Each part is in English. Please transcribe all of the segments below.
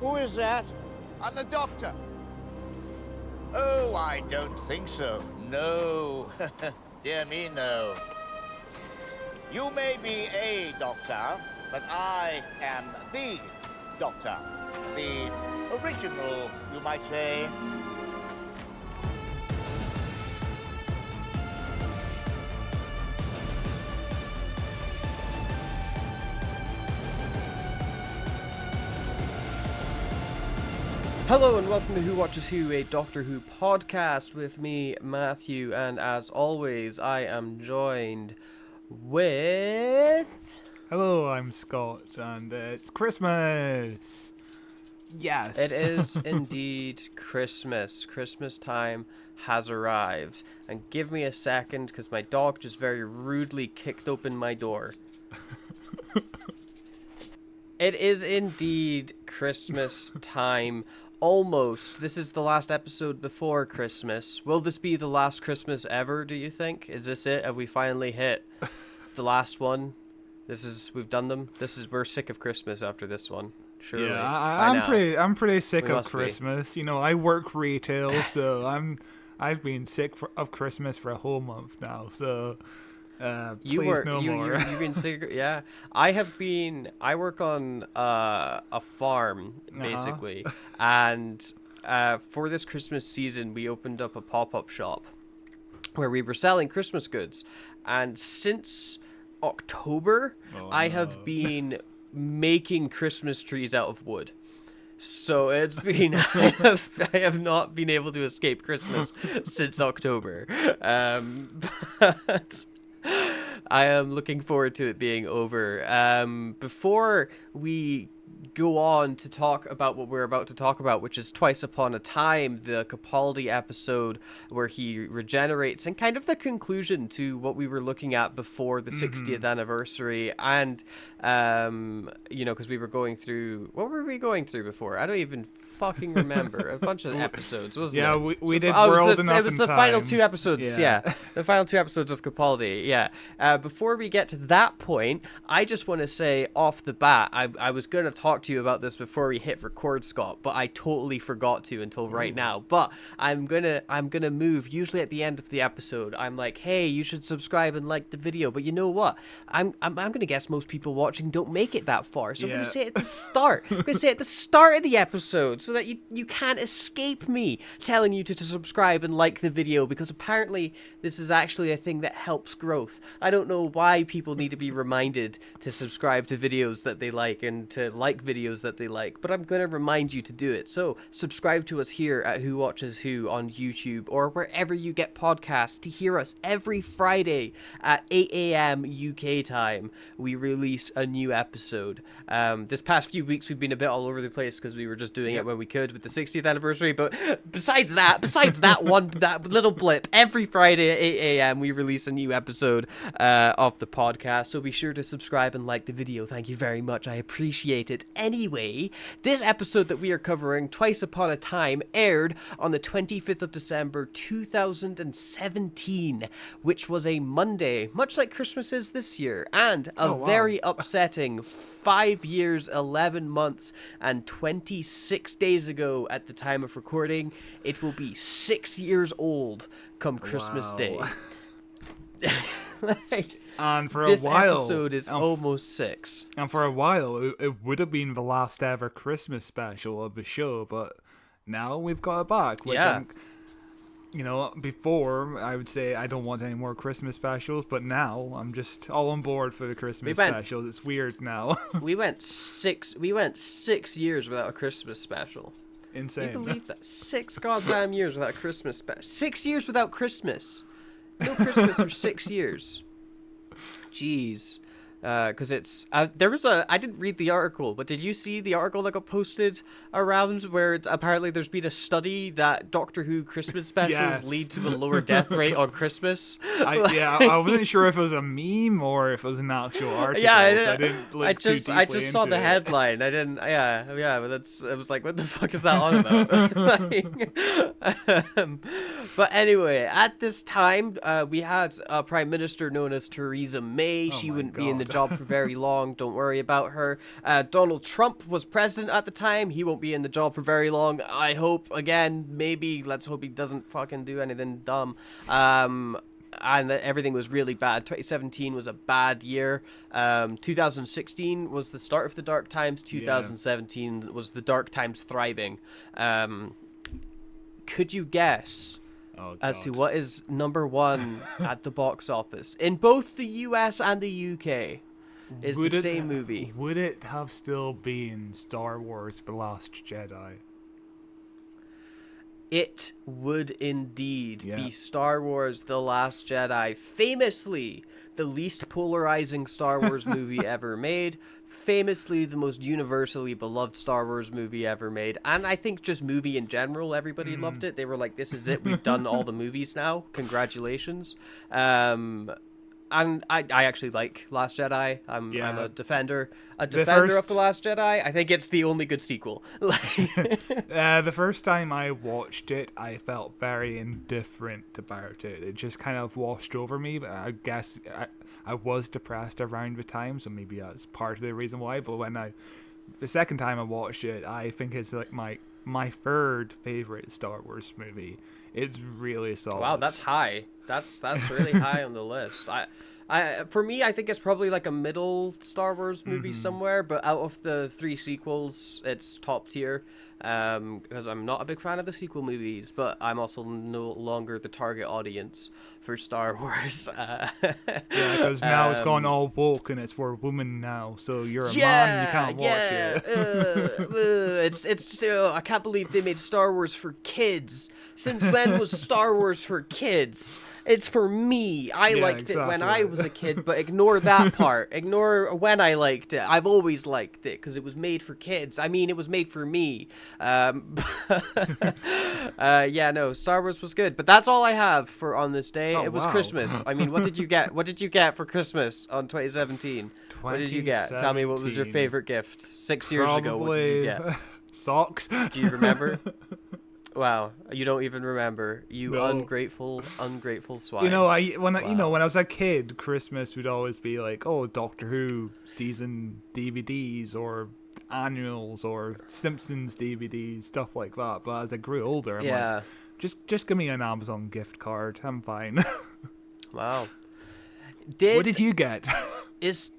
Who is that? I'm the doctor. Oh, I don't think so. No. Dear me, no. You may be a doctor, but I am the doctor. The original, you might say. Hello and welcome to Who Watches Who, a Doctor Who podcast with me, Matthew, and as always, I am joined with... Hello, I'm Scott, and it's Christmas! Yes! It is indeed Christmas. Christmas time has arrived. And give me a second, because my dog just very rudely kicked open my door. It is indeed Christmas time. Almost. This is the last episode before Christmas. Will this be the last Christmas ever, do you think? Is this it? Have we finally hit the last one? We've done them. We're sick of Christmas after this one. Surely. Yeah, I'm pretty sick We of must be. Christmas. You know, I work retail, so I've been sick of Christmas for a whole month now, so please no more. You've been sick. Yeah, I work on a farm basically, and for this Christmas season, we opened up a pop-up shop where we were selling Christmas goods, and since October, I have been making Christmas trees out of wood. So it's been I have not been able to escape Christmas since October. But I am looking forward to it being over. Before we go on to talk about what we're about to talk about, which is Twice Upon a Time, the Capaldi episode where he regenerates, and kind of the conclusion to what we were looking at before the 60th anniversary, and because we were going through, what were we going through before? I don't even fucking remember. A bunch of episodes, wasn't it? Yeah, we did World Enough It was in the Time. final two episodes, yeah. The final two episodes of Capaldi, yeah. Before we get to that point, I just want to say off the bat, I was going to talk to you about this before we hit record, Scott, but I totally forgot to until right now. But I'm gonna move. Usually at the end of the episode, I'm like, hey, you should subscribe and like the video. But you know what? I'm gonna guess most people watching don't make it that far. So I'm gonna say it at the start. I'm gonna say it at the start of the episode so that you can't escape me telling you to subscribe and like the video, because apparently this is actually a thing that helps growth. I don't know why people need to be reminded to subscribe to videos that they like and to like videos that they like, but I'm going to remind you to do it. So subscribe to us here at Who Watches Who on YouTube or wherever you get podcasts to hear us every Friday at 8 a.m. UK time. We release a new episode. This past few weeks we've been a bit all over the place because we were just doing it when we could with the 60th anniversary, but besides that that little blip, every Friday at 8 a.m. we release a new episode of the podcast, so be sure to subscribe and like the video. Thank you very much, I appreciate it. Anyway, this episode that we are covering, Twice Upon a Time, aired on the 25th of December 2017, which was a Monday, much like Christmas is this year, and a very upsetting 5 years, 11 months, and 26 days ago at the time of recording. It will be 6 years old come Christmas Day. And for this a while, episode is almost 6. And for a while, it would have been the last ever Christmas special of the show, but now we've got it back. Which before I would say I don't want any more Christmas specials, but now I'm just all on board for the Christmas specials. It's weird now. we went 6 years without a Christmas special. Insane. Can you believe that? 6 goddamn years without a Christmas special. 6 years without Christmas. No Christmas for 6 years. Jeez. Because it's there was I didn't read the article, but did you see the article that got posted around where apparently there's been a study that Doctor Who Christmas specials lead to a lower death rate on Christmas? I wasn't sure if it was a meme or if it was an actual article. So I didn't look too deeply I just saw into the it. headline. I didn't. Yeah. But I was like, what the fuck is that on about? But anyway, at this time, we had a prime minister known as Theresa May. She wouldn't be in the job for very long. Don't worry about her. Donald Trump was president at the time. He won't be in the job for very long. I hope, again, maybe, let's hope he doesn't fucking do anything dumb. And everything was really bad. 2017 was a bad year. 2016 was the start of the dark times. 2017 was the dark times thriving. Could you guess as to what is number one at the box office in both the US and the UK? Is the same movie. Would it have still been Star Wars: The Last Jedi? It would indeed be Star Wars: The Last Jedi. Famously, the least polarizing Star Wars movie ever made. Famously, the most universally beloved Star Wars movie ever made. And I think just movie in general, everybody loved it. They were like, this is it. We've done all the movies now. Congratulations. And I actually like Last Jedi. I'm a defender of The Last Jedi. I think it's the only good sequel. The first time I watched it, I felt very indifferent about it. It just kind of washed over me. But I guess I was depressed around the time, so maybe that's part of the reason why. But the second time I watched it, I think it's like my third favorite Star Wars movie. It's really solid. Wow, that's high. That's really high on the list. For me, I think it's probably like a middle Star Wars movie somewhere, but out of the 3 sequels, it's top tier. Because I'm not a big fan of the sequel movies, but I'm also no longer the target audience for Star Wars. Because now it's gone all woke and it's for women now. So you're a man, you can't watch it. It's I can't believe they made Star Wars for kids. Since when was Star Wars for kids? It's for me. I liked it when I was a kid, but ignore that part. Ignore when I liked it. I've always liked it because it was made for kids. I mean, it was made for me. No, Star Wars was good, but that's all I have for on this day. It was Christmas. I mean, what did you get? What did you get for Christmas on 2017? What did you get? Tell me, what was your favorite gift 6 years ago? What did you get? Socks. Do you remember? Wow, you don't even remember. You ungrateful swine. When I was a kid, Christmas would always be like, oh, Doctor Who season DVDs or annuals or Simpsons DVDs, stuff like that. But as I grew older, I'm like, just give me an Amazon gift card. I'm fine. Wow. What did you get? Is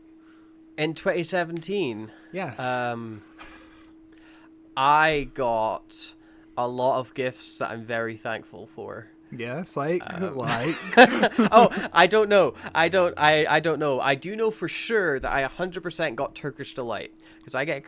in 2017? Yes. I got a lot of gifts that I'm very thankful for. Yes, like. Oh, I don't know. I don't know. I do know for sure that I 100% got Turkish Delight because I get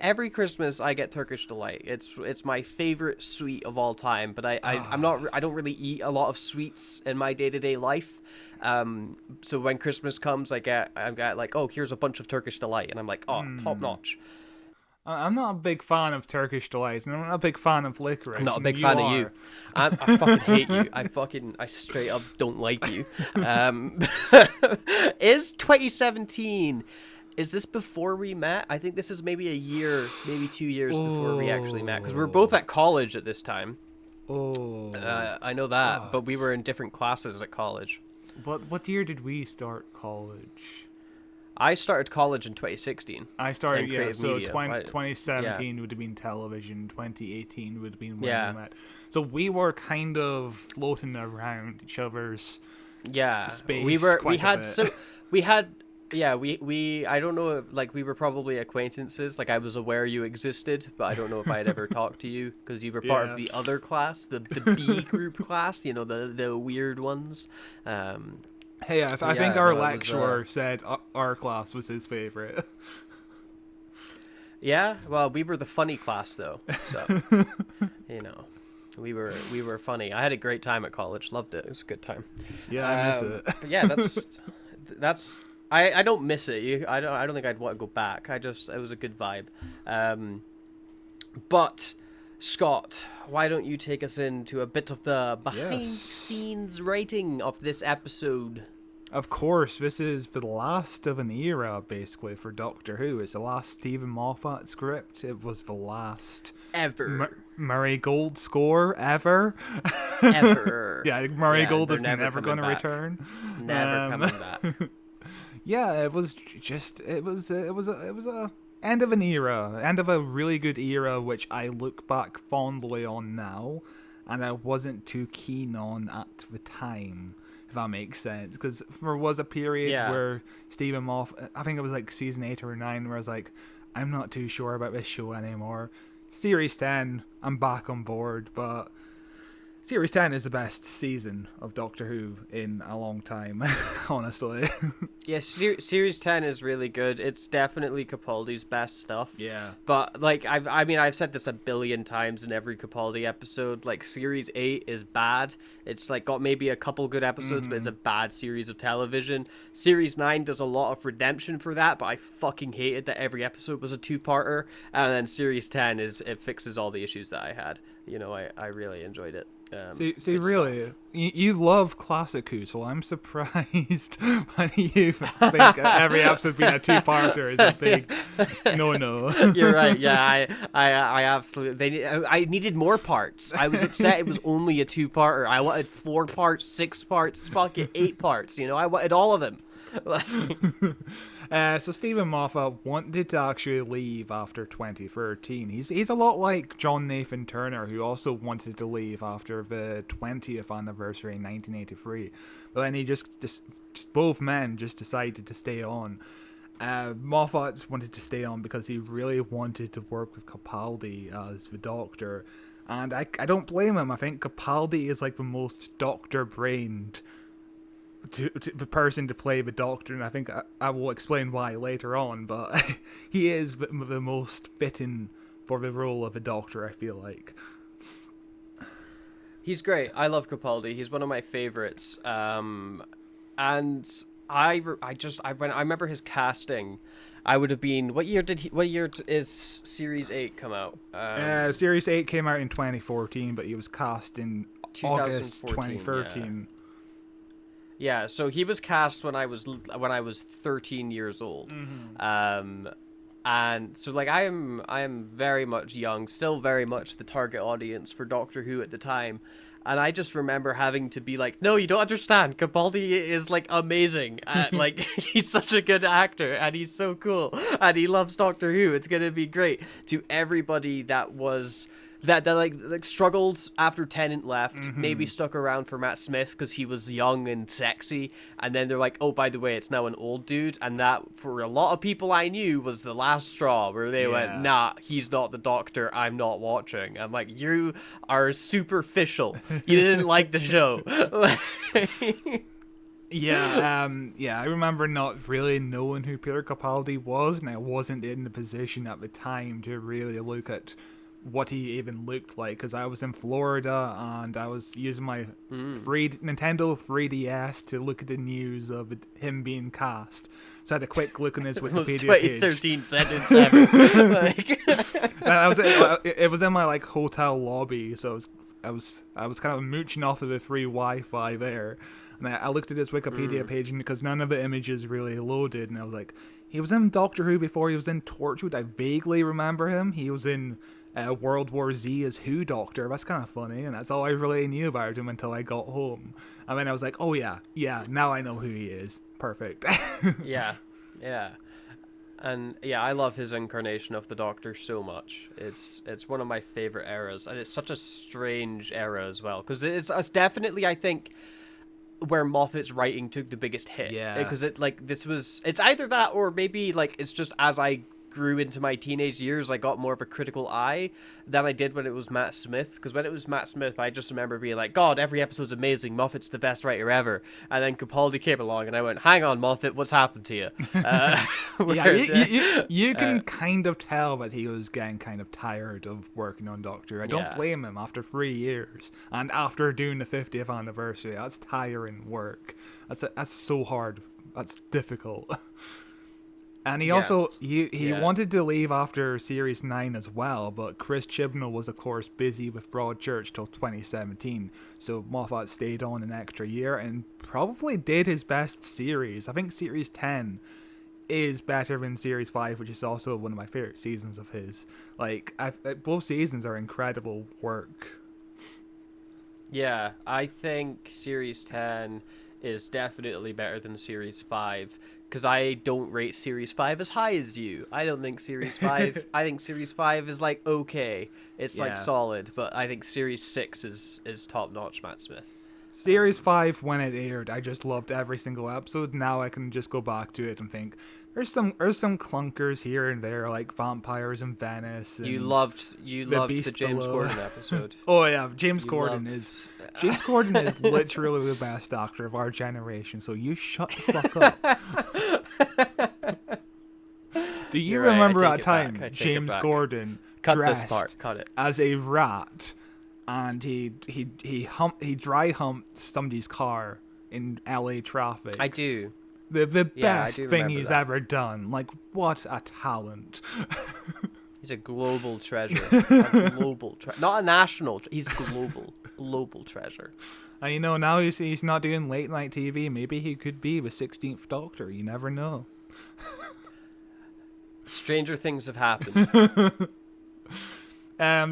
every Christmas I get Turkish Delight. It's my favorite sweet of all time. But I don't really eat a lot of sweets in my day-to-day life. So when Christmas comes, I get like, oh, here's a bunch of Turkish Delight, and I'm like, oh, top notch. I'm not a big fan of Turkish Delight, and I'm not a big fan of licorice. I'm not a big fan of you. I fucking hate you. I straight up don't like you. Is 2017... Is this before we met? I think this is maybe a year, maybe 2 years before we actually met, because we were both at college at this time. I know that, but we were in different classes at college. What year did we start college? I started college in 2016. I started, so media, 2017 would have been television, 2018 would have been when we met. So we were kind of floating around each other's space. I don't know, like, we were probably acquaintances. Like, I was aware you existed, but I don't know if I had ever talked to you, because you were part of the other class, the B group class, the weird ones. Hey, I think our lecturer said our class was his favorite. Yeah, well, we were the funny class though, so we were funny. I had a great time at college, loved it. It was a good time. Yeah, I miss it. But yeah, that's I don't miss it. I don't think I'd want to go back. It was a good vibe. But Scott, why don't you take us into a bit of the behind-the-scenes writing of this episode? Of course, this is the last of an era, basically, for Doctor Who. It's the last Stephen Moffat script. It was the last... Ever. Murray Gold score ever. Ever. Yeah, Murray Gold is never going to return. Never coming back. Yeah, it was just it was a end of an era, end of a really good era, which I look back fondly on now, and I wasn't too keen on at the time, if that makes sense. Because there was a period Yeah. where Stephen Moffat, I think it was like season 8 or 9, where I was like, I'm not too sure about this show anymore. Series 10, I'm back on board, but Series 10 is the best season of Doctor Who in a long time, honestly. Yeah, Series 10 is really good. It's definitely Capaldi's best stuff. Yeah. But, like, I've said this a billion times in every Capaldi episode. Like, Series 8 is bad. It's, like, got maybe a couple good episodes, but it's a bad series of television. Series 9 does a lot of redemption for that, but I fucking hated that every episode was a two-parter. And then Series 10 it fixes all the issues that I had. You know, I really enjoyed it. See, really, you love classic Who, so I'm surprised when you think every episode being a two-parter is a big no. You're right. Yeah, I absolutely. I needed more parts. I was upset it was only a two-parter. I wanted 4 parts, 6 parts, fuck it, 8 parts. You know, I wanted all of them. So Stephen Moffat wanted to actually leave after 2013. He's a lot like John Nathan Turner, who also wanted to leave after the 20th anniversary in 1983. But then he just both men just decided to stay on. Moffat wanted to stay on because he really wanted to work with Capaldi as the Doctor. And I don't blame him. I think Capaldi is like the most Doctor-brained to the person to play the Doctor, and I think I will explain why later on, but he is the most fitting for the role of the Doctor, I feel like. He's great. I love Capaldi. He's one of my favorites. And I remember his casting. I would have been, what year is Series 8 come out? Series 8 came out in 2014, but he was cast in August 2013. Yeah, so he was cast when I was 13 years old. And so like I am very much young, still very much the target audience for Doctor Who at the time. And I just remember having to be like, no, you don't understand. Capaldi is like amazing. Like he's such a good actor and he's so cool and he loves Doctor Who. It's going to be great. To everybody that was that like struggled after Tennant left, maybe stuck around for Matt Smith because he was young and sexy, and then they're like, oh, by the way, it's now an old dude, and that for a lot of people I knew was the last straw where they went, nah, he's not the Doctor, I'm not watching. I'm like, you are superficial. You didn't like the show. I remember not really knowing who Peter Capaldi was, and I wasn't in the position at the time to really look at what he even looked like, because I was in Florida and I was using my Nintendo 3DS to look at the news of him being cast. So I had a quick look on his Wikipedia page. 2013 sentence ever. It was in my like hotel lobby, so I was kind of mooching off of the free Wi-Fi there, and I looked at his Wikipedia page, and because none of the images really loaded, and I was like, he was in Doctor Who before he was in Torchwood. I vaguely remember him. He was in World War Z as Who Doctor. That's kind of funny, and that's all I really knew about him until I got home. And then I was like, oh yeah, now I know who he is. Perfect. yeah. And yeah, I love his incarnation of the Doctor so much. It's one of my favorite eras, and it's such a strange era as well, because it's definitely, I think, where Moffat's writing took the biggest hit. Yeah. Because it's either that or maybe like it's just as I grew into my teenage years, I got more of a critical eye than I did when it was Matt Smith. Because when it was Matt Smith, I just remember being like, God, every episode's amazing. Moffat's the best writer ever. And then Capaldi came along, and I went, hang on, Moffat, what's happened to you? You can kind of tell that he was getting kind of tired of working on Doctor. I don't blame him after 3 years. And after doing the 50th anniversary, that's tiring work. That's so hard. That's difficult. And he also wanted to leave after Series 9 as well, but Chris Chibnall was of course busy with Broadchurch till 2017, so Moffat stayed on an extra year and probably did his best series. I think Series 10 is better than Series 5, which is also one of my favorite seasons of his. Like, both seasons are incredible work. Yeah, I think Series 10 is definitely better than Series 5. because I don't rate Series 5 as high as you. I don't think Series 5... I think Series 5 is, like, okay. It's, like, solid. But I think Series 6 is top-notch, Matt Smith. Series 5, when it aired, I just loved every single episode. Now I can just go back to it and think, there's some clunkers here and there, like vampires in Venice. And you loved the James Corden episode. Oh yeah, James Corden is literally the best Doctor of our generation. So you shut the fuck up. Do you remember that time James Corden cut dressed this part? Cut it. as a rat, and he dry humped somebody's car in LA traffic? I do. The best thing he's that. ever done. Like, what a talent. He's a global treasure. A global not a national. He's global treasure. And you know, now he's not doing late night TV. Maybe he could be the 16th Doctor. You never know. Stranger things have happened.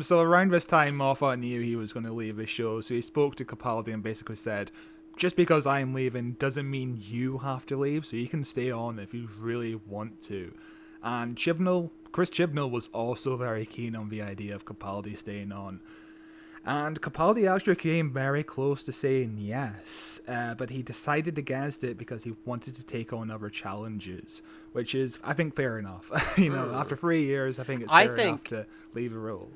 So around this time, Moffat knew he was going to leave the show, so he spoke to Capaldi and basically said, just because I'm leaving doesn't mean you have to leave, so you can stay on if you really want to. And Chris Chibnall was also very keen on the idea of Capaldi staying on. And Capaldi actually came very close to saying yes, but he decided against it because he wanted to take on other challenges, which is, I think, fair enough. After 3 years, I think it's fair enough to leave a role.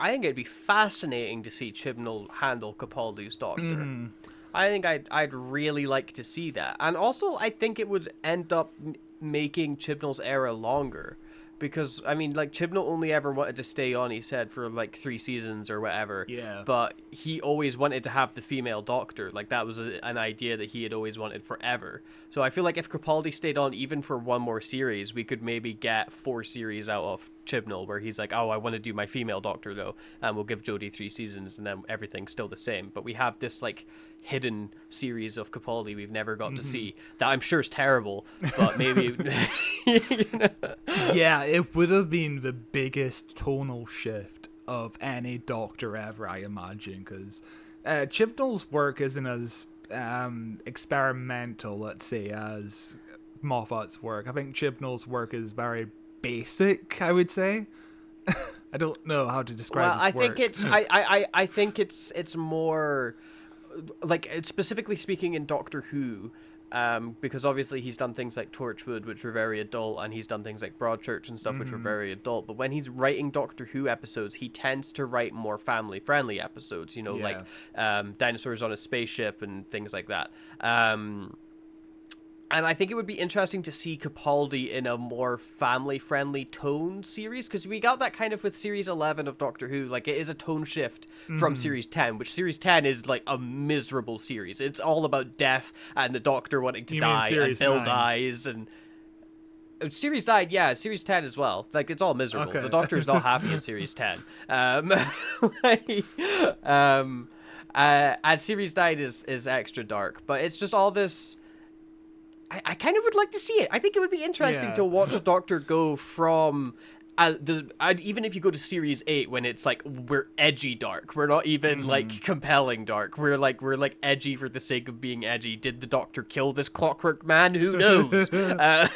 I think it'd be fascinating to see Chibnall handle Capaldi's Doctor. I think I'd really like to see that. And also, I think it would end up making Chibnall's era longer. Because, I mean, like, Chibnall only ever wanted to stay on, he said, for, like, 3 seasons or whatever. Yeah. But he always wanted to have the female Doctor. Like, that was an idea that he had always wanted forever. So I feel like if Capaldi stayed on even for one more series, we could maybe get 4 series out of Chibnall, where he's like, oh, I want to do my female Doctor, though. And we'll give Jodie 3 seasons, and then everything's still the same. But we have this, like, hidden series of Capaldi we've never got to see that I'm sure is terrible, but maybe Yeah, it would have been the biggest tonal shift of any Doctor ever, I imagine, because Chibnall's work isn't as experimental, let's say, as Moffat's work. I think Chibnall's work is very basic, I would say. I don't know how to describe his work. I think it's more like, specifically speaking in Doctor Who, because obviously he's done things like Torchwood, which were very adult, and he's done things like Broadchurch and stuff, which were very adult. But when he's writing Doctor Who episodes, he tends to write more family-friendly episodes, like dinosaurs on a spaceship and things like that. And I think it would be interesting to see Capaldi in a more family-friendly tone series, because we got that kind of with Series 11 of Doctor Who. Like, it is a tone shift from Series 10, which Series 10 is, like, a miserable series. It's all about death and the Doctor wanting to die, and Bill dies, and... Series 9, yeah, Series 10 as well. Like, it's all miserable. Okay. The Doctor's not happy in Series 10. And Series 9 is extra dark, but it's just all this... I kind of would like to see it. I think it would be interesting to watch a Doctor go from even if you go to Series 8, when it's like, we're edgy dark, we're not even like compelling dark, we're like edgy for the sake of being edgy. Did the Doctor kill this Clockwork Man? Who knows? I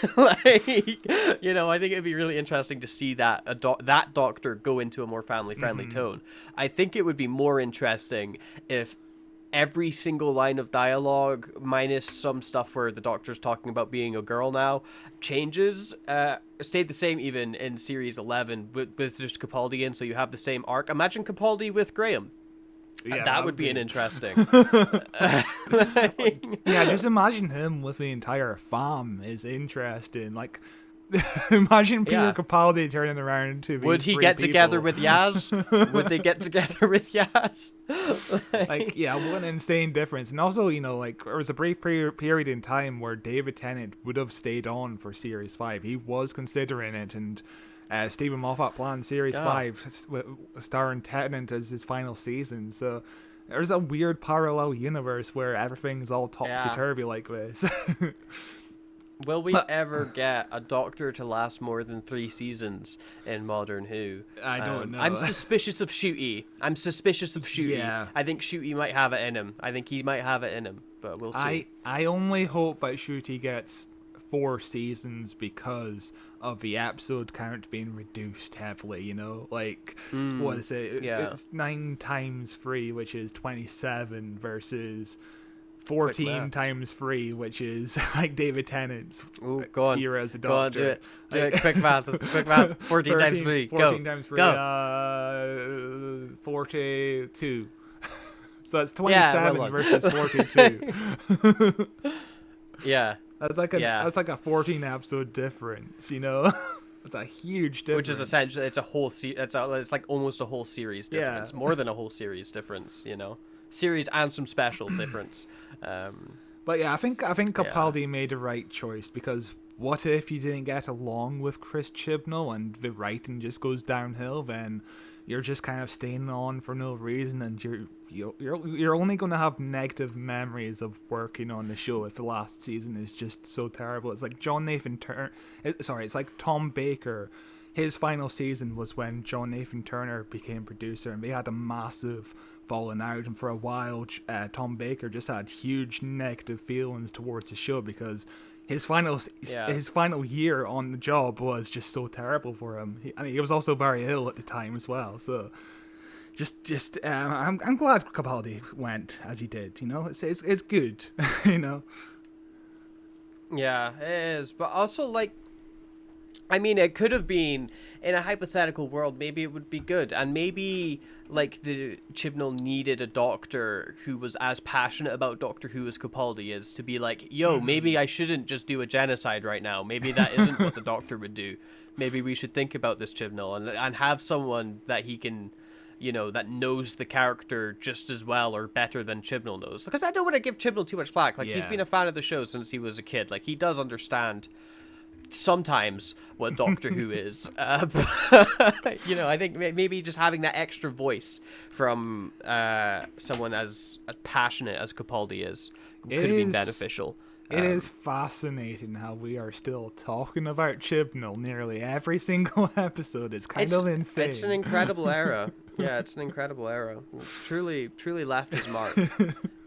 think it'd be really interesting to see that that Doctor go into a more family friendly tone. I think it would be more interesting if every single line of dialogue, minus some stuff where the Doctor's talking about being a girl now, changes, stayed the same even in Series 11 with just Capaldi in, so you have the same arc. Imagine Capaldi with Graham. Yeah, that would be an interesting... Yeah, just imagine him with the entire farm is interesting. Like... Imagine Peter Capaldi turning around to these Would he get together with Yaz? Would they get together with Yaz? What an insane difference. And also, there was a brief period in time where David Tennant would have stayed on for Series 5. He was considering it, and Stephen Moffat planned Series 5 starring Tennant as his final season. So there's a weird parallel universe where everything's all topsy-turvy like this. Will we ever get a Doctor to last more than 3 seasons in Modern Who? I don't know. I'm suspicious of Shooty. Yeah. I think Shooty might have it in him. I think he might have it in him. but we'll see. I only hope that Shruti gets 4 seasons because of the episode count being reduced heavily, you know? Like, what is it? It's 9 times 3, which is 27, versus 14 times 3, which is like David Tennant's era as a doctor. Go on, do it. Quick math. 14 times 3. 14 times 3. Go. 42. So it's 27 versus 42. Yeah. That's like a 14 episode difference, you know? It's a huge difference. Which is essentially it's like almost a whole series difference. Yeah. More than a whole series difference, you know. Series and some special difference. But yeah, I think Capaldi made the right choice, because what if you didn't get along with Chris Chibnall and the writing just goes downhill? Then you're just kind of staying on for no reason, and you're only going to have negative memories of working on the show if the last season is just so terrible. It's like it's like Tom Baker. His final season was when John Nathan Turner became producer, and they had a massive falling out. And for a while, Tom Baker just had huge negative feelings towards the show because his final year on the job was just so terrible for him. He was also very ill at the time as well. So, I'm glad Capaldi went as he did. You know, it's good. You know. Yeah, it is, but also like, I mean, it could have been, in a hypothetical world, maybe it would be good. And maybe, like, the Chibnall needed a doctor who was as passionate about Doctor Who as Capaldi is, to be like, yo, maybe I shouldn't just do a genocide right now. Maybe that isn't what the Doctor would do. Maybe we should think about this Chibnall and have someone that he can, you know, that knows the character just as well or better than Chibnall knows. Because I don't want to give Chibnall too much flack. Like, he's been a fan of the show since he was a kid. Like, he does understand sometimes what Doctor Who is. You know, I think maybe just having that extra voice from someone as passionate as Capaldi is could have been beneficial. It is fascinating how we are still talking about Chibnall nearly every single episode. It's kind of insane. It's an incredible era. Yeah, it's an incredible era. It's truly left his mark.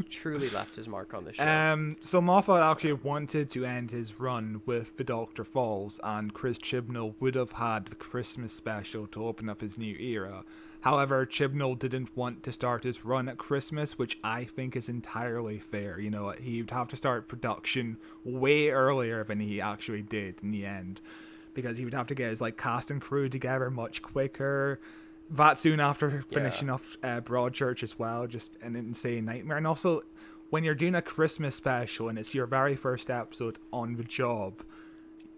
Truly left his mark on the show. So Moffat actually wanted to end his run with The Doctor Falls, and Chris Chibnall would have had the Christmas special to open up his new era. However, Chibnall didn't want to start his run at Christmas, which I think is entirely fair. You know, he'd have to start production way earlier than he actually did in the end, because he would have to get his cast and crew together much quicker. That soon after finishing off Broadchurch as well, just an insane nightmare. And also, when you're doing a Christmas special and it's your very first episode on the job,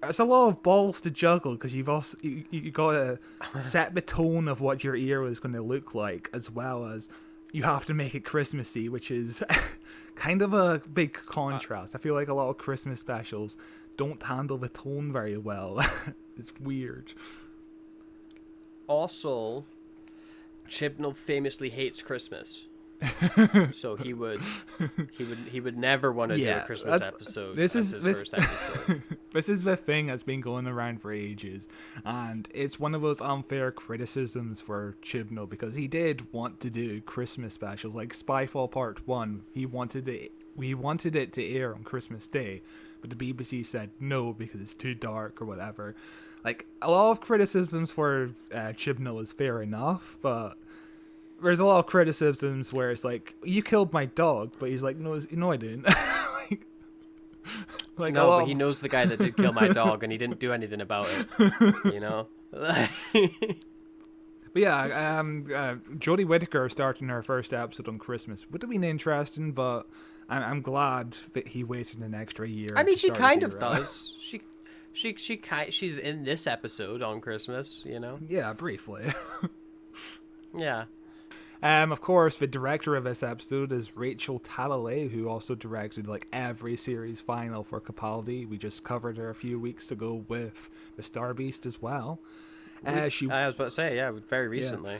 it's a lot of balls to juggle, because you got to set the tone of what your era is going to look like, as well as you have to make it Christmassy, which is kind of a big contrast. I feel like a lot of Christmas specials don't handle the tone very well. It's weird. Also, Chibnall famously hates Christmas. So he would never want to do a Christmas episode. This is his first episode. This is the thing that's been going around for ages, and it's one of those unfair criticisms for Chibnall, because he did want to do Christmas specials, like Spyfall Part 1. He wanted it to air on Christmas Day, but the BBC said no because it's too dark or whatever. Like, a lot of criticisms for Chibnall is fair enough, but there's a lot of criticisms where it's like, you killed my dog, but he's like, no, I didn't. But he knows the guy that did kill my dog, and he didn't do anything about it. You know. But yeah, Jodie Whittaker starting her first episode on Christmas would have been interesting, but I'm glad that he waited an extra year. I mean, she kind of does. She's in this episode on Christmas, you know. Yeah, briefly. Yeah. Of course, the director of this episode is Rachel Talalay, who also directed every series final for Capaldi. We just covered her a few weeks ago with The Star Beast as well. I was about to say, yeah, very recently.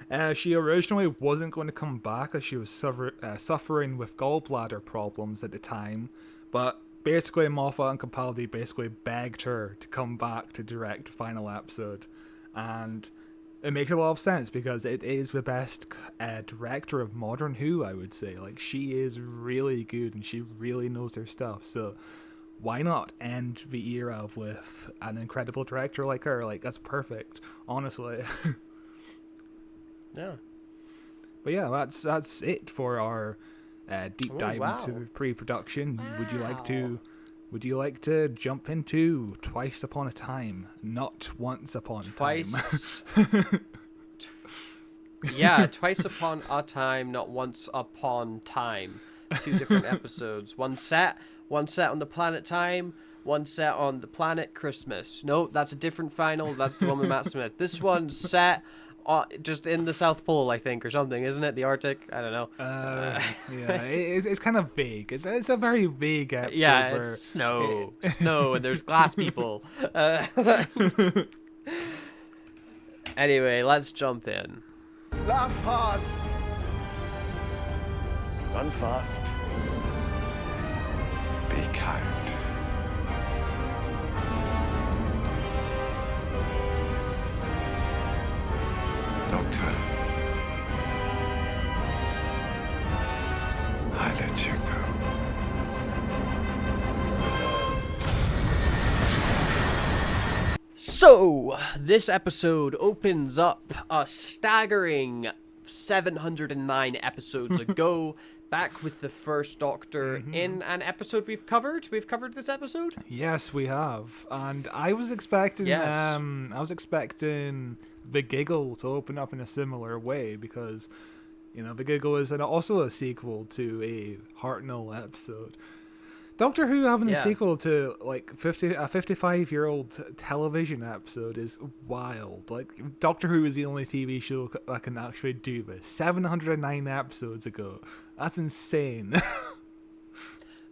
Yeah. She originally wasn't going to come back, as she was suffering with gallbladder problems at the time, but basically Moffat and Capaldi begged her to come back to direct the final episode, and It makes a lot of sense because it is the best director of modern Who, I would say. Like, she is really good and she really knows her stuff. So why not end the era with an incredible director like her? Like, that's perfect, honestly. Yeah. But yeah, that's it for our deep dive into pre-production. Wow. Would you like to jump into Twice Upon a Time, not Once Upon Time? Yeah, Twice Upon a Time, not Once Upon Time. 2 different episodes. One set on the planet Time, one set on the planet Christmas. No, that's a different final. That's the one with Matt Smith. This one's set just in the South Pole, I think, or something, isn't it? The Arctic? I don't know. Yeah, it's kind of vague. It's a very vague episode. Yeah, it's snow, and there's glass people. Anyway, let's jump in. Laugh hard. Run fast. Be kind. Doctor, I let you go. So, this episode opens up a staggering 709 episodes ago, back with the First Doctor in an episode we've covered. We've covered this episode? Yes, we have. And I was expecting The Giggle to open up in a similar way because, The Giggle is also a sequel to a Hartnell episode. Doctor Who having a sequel to like a 55-year-old television episode is wild. Like, Doctor Who is the only TV show that can actually do this. 709 episodes ago. That's insane.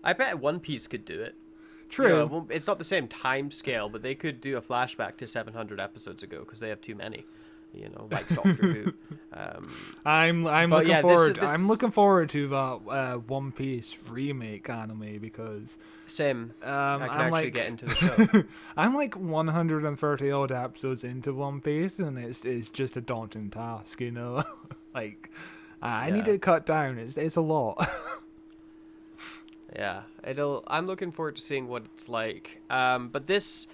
I bet One Piece could do it. True. It's not the same time scale, but they could do a flashback to 700 episodes ago because they have too many. Like Doctor Who. I'm looking forward to that One Piece remake anime because same. I can actually get into the show. I'm like 130 odd episodes into One Piece, and it's just a daunting task, like I need to cut down. It's a lot. Yeah, I'm looking forward to seeing what it's like. But this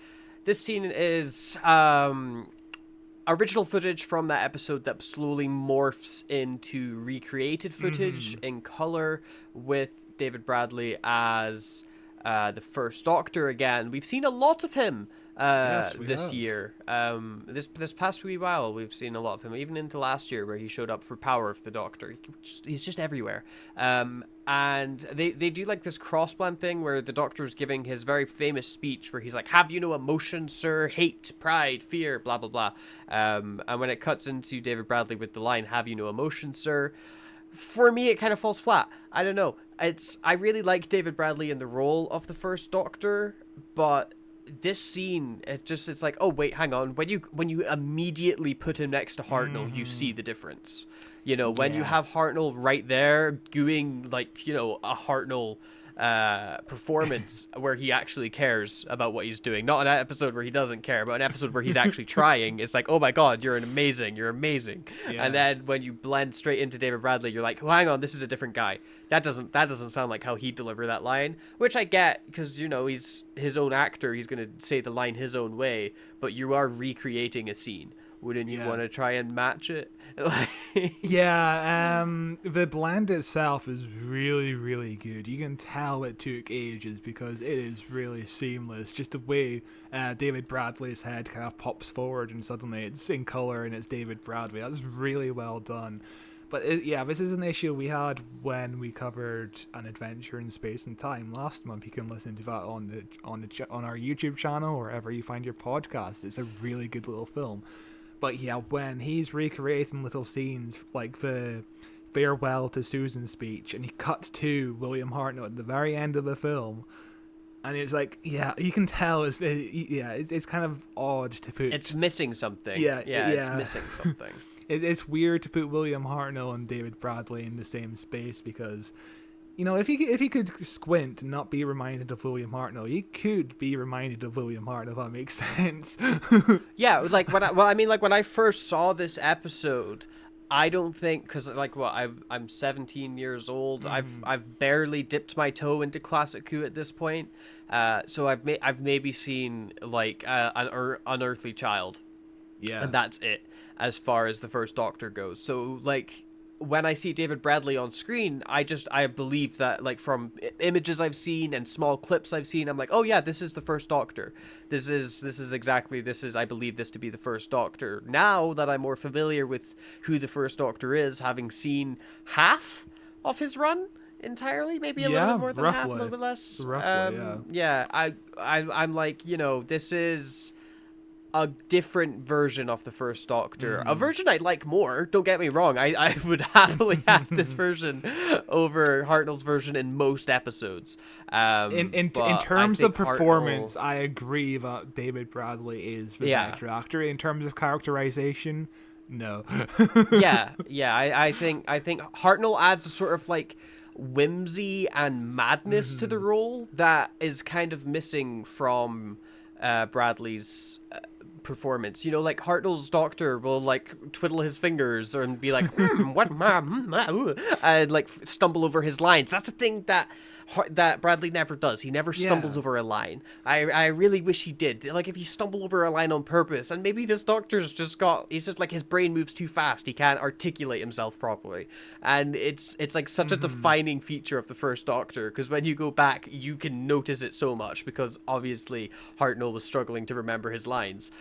scene is original footage from that episode that slowly morphs into recreated footage in color with David Bradley as the First Doctor again. We've seen a lot of him this year. This past wee while, we've seen a lot of him, even into last year where he showed up for Power of the Doctor. He's just everywhere. And they do like this crossblend thing where the Doctor is giving his very famous speech where he's like, "Have you no emotion, sir? Hate, pride, fear, blah, blah, blah." And when it cuts into David Bradley with the line, "Have you no emotion, sir?" For me, it kind of falls flat. I don't know. I really like David Bradley in the role of the First Doctor, but this scene, it's like, oh wait, hang on. When you immediately put him next to Hartnell, you see the difference. When you have Hartnell right there doing like, a Hartnell performance where he actually cares about what he's doing. Not an episode where he doesn't care, but an episode where he's actually trying. It's like, oh my god, you're amazing. Yeah. And then when you blend straight into David Bradley, you're like, oh, hang on, this is a different guy. That doesn't sound like how he'd deliver that line, which I get because he's his own actor. He's gonna say the line his own way, but you are recreating a scene. Wouldn't you want to try and match it? The blend itself is really, really good. You can tell it took ages because it is really seamless. Just the way David Bradley's head kind of pops forward and suddenly it's in color and it's David Bradley. That's really well done. But this is an issue we had when we covered An Adventure in Space and Time last month. You can listen to that on our YouTube channel or wherever you find your podcast. It's a really good little film. But yeah, when he's recreating little scenes like the farewell to Susan speech, and he cuts to William Hartnell at the very end of the film, and it's like, you can tell it's kind of odd to put. It's missing something. It's missing something. It's weird to put William Hartnell and David Bradley in the same space because if he could squint and not be reminded of William Hartnell, he could be reminded of William Hartnell, if that makes sense. Yeah, like when I first saw this episode, I don't think, because I'm 17 years old. I've barely dipped my toe into classic Who at this point. So I've maybe seen like an Unearthly Child. Yeah, And that's it as far as the first Doctor goes. So like when I see David Bradley on screen, I believe that, like, from images I've seen and small clips I've seen, I'm like, oh yeah, this is the first Doctor. I believe this to be the first Doctor. Now that I'm more familiar with who the first Doctor is, having seen half of his run entirely, maybe a little bit more than half, a little bit less. I'm like, this is a different version of the first Doctor, a version I like more. Don't get me wrong, I would happily have this version over Hartnell's version in most episodes. In terms of performance, I agree that David Bradley is the better actor. In terms of characterization, no. I think Hartnell adds a sort of like whimsy and madness to the role that is kind of missing from Bradley's performance. Like Hartnell's Doctor will like twiddle his fingers and be like, what, and like stumble over his lines. That's a thing that Bradley never does. He never stumbles over a line. I really wish he did. Like, if you stumble over a line on purpose, and maybe this Doctor's he's just like, his brain moves too fast. He can't articulate himself properly. And it's like such a defining feature of the first Doctor, because when you go back, you can notice it so much, because obviously Hartnell was struggling to remember his lines.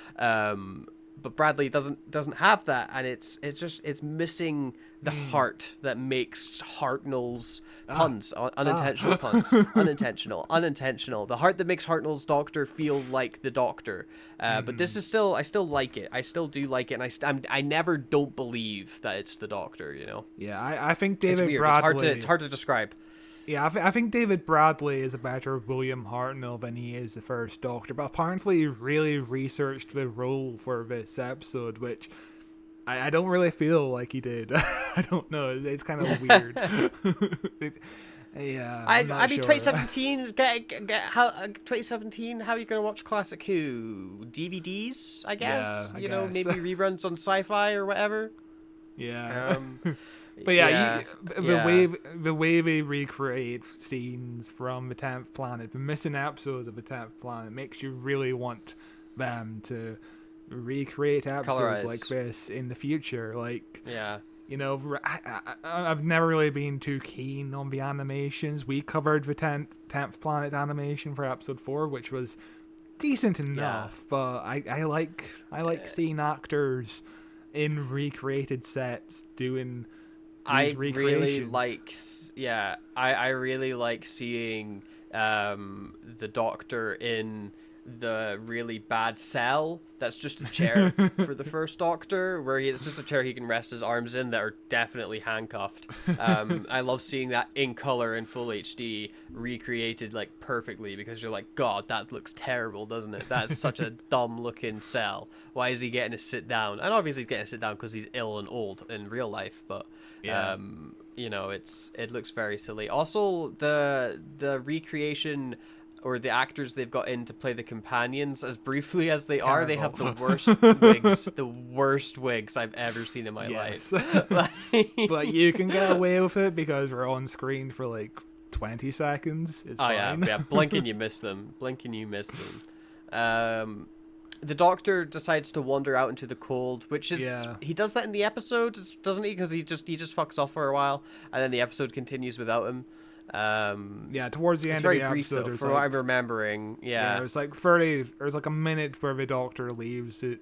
But Bradley doesn't have that, and it's missing the heart that makes Hartnell's puns, unintentional puns, unintentional, the heart that makes Hartnell's Doctor feel like the Doctor. But this is I still like it. I still do like it, and I never don't believe that it's the Doctor. Yeah, I think David it's Bradley. It's hard to describe. Yeah, I think David Bradley is a better William Hartnell than he is the first Doctor, but apparently he really researched the role for this episode, which I don't really feel like he did. I don't know. It's kind of weird. Yeah, I mean, 2017 is 2017. How are you gonna watch Classic Who? DVDs, I guess. Yeah, I guess. Maybe reruns on Sci-Fi or whatever. Yeah. But the way they recreate scenes from the 10th Planet, the missing episode of the 10th Planet, makes you really want them to recreate episodes like this in the future. Like, I've never really been too keen on the animations. We covered the 10th Planet animation for episode 4, which was decent enough, but I like seeing actors in recreated sets doing these recreations. I really like seeing the Doctor in the really bad cell that's just a chair for the first Doctor, where it's just a chair he can rest his arms in that are definitely handcuffed. I love seeing that in color in full HD recreated like perfectly, because you're like, God, that looks terrible, doesn't it? That's such a dumb looking cell. Why is he getting to sit down? And obviously he's getting to sit down because he's ill and old in real life, but it looks very silly. Also, the recreation, or the actors they've got in to play the companions, as briefly as they are, they have the worst wigs I've ever seen in my life. But you can get away with it because we're on screen for like 20 seconds. It's fine. Yeah, blink and you miss them. The Doctor decides to wander out into the cold, which is he does that in the episode, doesn't he? Because he just fucks off for a while, and then the episode continues without him. Towards the end of the episode, though, for what I'm remembering. There's like 30. There's like a minute where the Doctor leaves the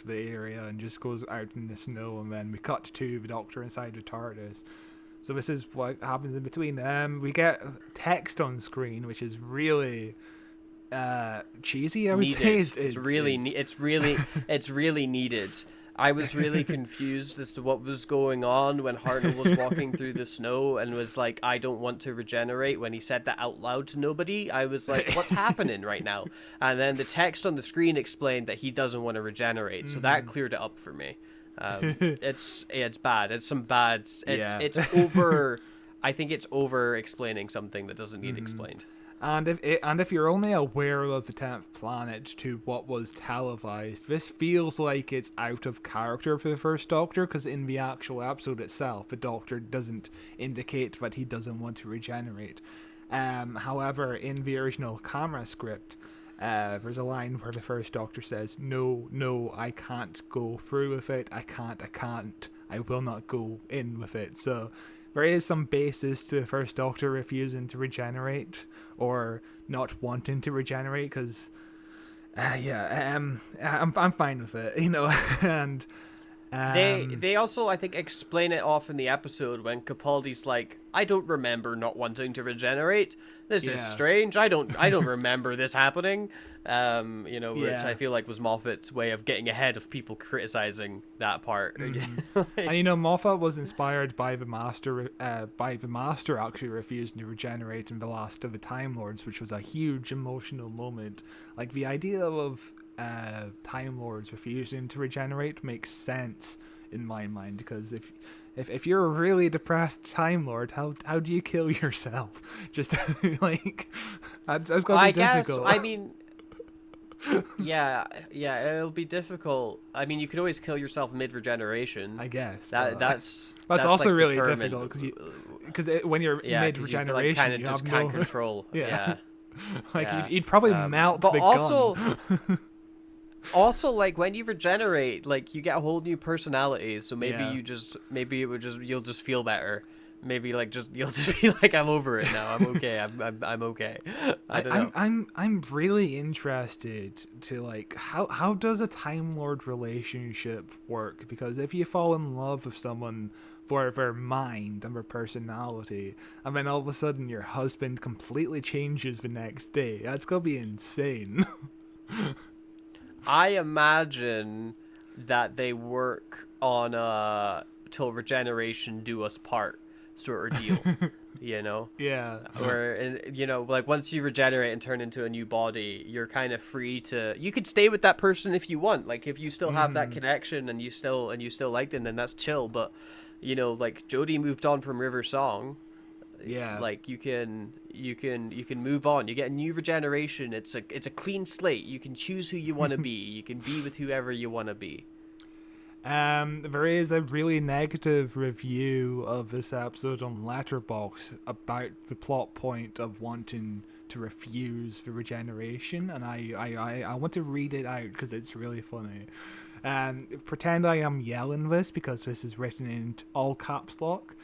area and just goes out in the snow, and then we cut to the Doctor inside the TARDIS. So this is what happens in between. We get text on screen, which is really cheesy. I would say it's really needed. I was really confused as to what was going on when Hartnell was walking through the snow and was like, I don't want to regenerate. When he said that out loud to nobody, I was like, what's happening right now? And then the text on the screen explained that he doesn't want to regenerate. So that cleared it up for me. It's bad. It's some bad. It's over. I think it's over explaining something that doesn't need explained. And if you're only aware of the 10th planet to what was televised, this feels like it's out of character for the First Doctor, because in the actual episode itself, the Doctor doesn't indicate that he doesn't want to regenerate. However, in the original camera script, there's a line where the First Doctor says, no, I can't go through with it, I can't, I will not go in with it. So there is some basis to the First Doctor refusing to regenerate, or not wanting to regenerate, because, I'm fine with it, and... They also, I think, explain it off in the episode when Capaldi's like, I don't remember not wanting to regenerate. This is strange. I don't remember this happening. Which I feel like was Moffat's way of getting ahead of people criticizing that part. And Moffat was inspired by the Master actually refusing to regenerate in the Last of the Time Lords, which was a huge emotional moment. Like, the idea of Time Lords refusing to regenerate makes sense in my mind, because if you're a really depressed Time Lord, how do you kill yourself? Just like that's gonna be difficult. I mean, yeah, it'll be difficult. I mean, you could always kill yourself mid regeneration. I guess that's also like really difficult because when you're mid regeneration, you just have can't control. You'd probably melt but the also, gun. Also, like, when you regenerate, like, you get a whole new personality. So maybe you'll just feel better. Maybe you'll just be like, I'm over it now. I'm okay. I'm okay. I don't know. I'm really interested to, like, how does a Time Lord relationship work? Because if you fall in love with someone for their mind and their personality, and then all of a sudden your husband completely changes the next day, that's gonna be insane. I imagine that they work on till regeneration do us part sort of deal, Yeah. Where, like, once you regenerate and turn into a new body, you're kind of free to, you could stay with that person if you want. Like, if you still have that connection and you still like them, then that's chill. But, like, Jodie moved on from River Song. Yeah. Like, you can move on. You get a new regeneration. It's a clean slate. You can choose who you want to be. You can be with whoever you want to be. There is a really negative review of this episode on Letterboxd about the plot point of wanting to refuse the regeneration, and I want to read it out because it's really funny. Pretend I am yelling this because this is written in all caps lock.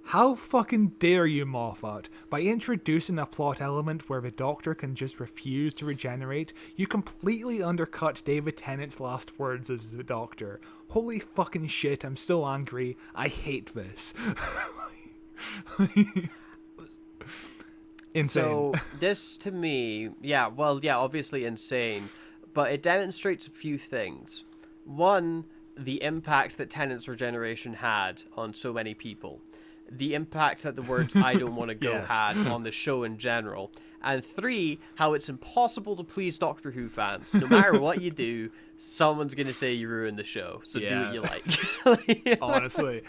How fucking dare you, Moffat? By introducing a plot element where the Doctor can just refuse to regenerate, you completely undercut David Tennant's last words as the Doctor. Holy fucking shit, I'm so angry. I hate this. Insane. So, this to me, obviously insane, but it demonstrates a few things. One, the impact that Tennant's regeneration had on so many people. The impact that the words I don't want to go had on the show in general. And 3, how it's impossible to please Doctor Who fans. No matter what you do, someone's going to say you ruined the show. So do what you like. Honestly.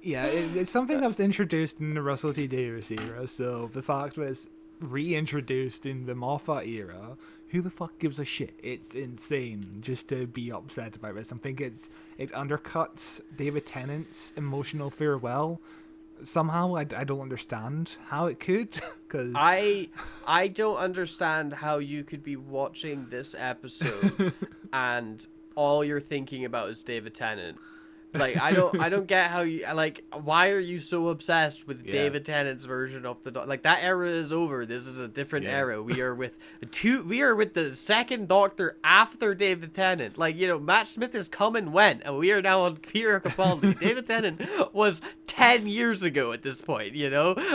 Yeah, it's something that was introduced in the Russell T Davies era. So the fact that it's reintroduced in the Moffat era, who the fuck gives a shit? It's insane just to be upset about this. I think it undercuts David Tennant's emotional farewell. Somehow I don't understand how it could, because I don't understand how you could be watching this episode and all you're thinking about is David Tennant. Like, I don't get how you, like, why are you so obsessed with David Tennant's version of the like, that era is over. This is a different era. We are with the second Doctor after David Tennant. Like, Matt Smith has come and went, and we are now on Peter Capaldi. David Tennant was 10 years ago at this point,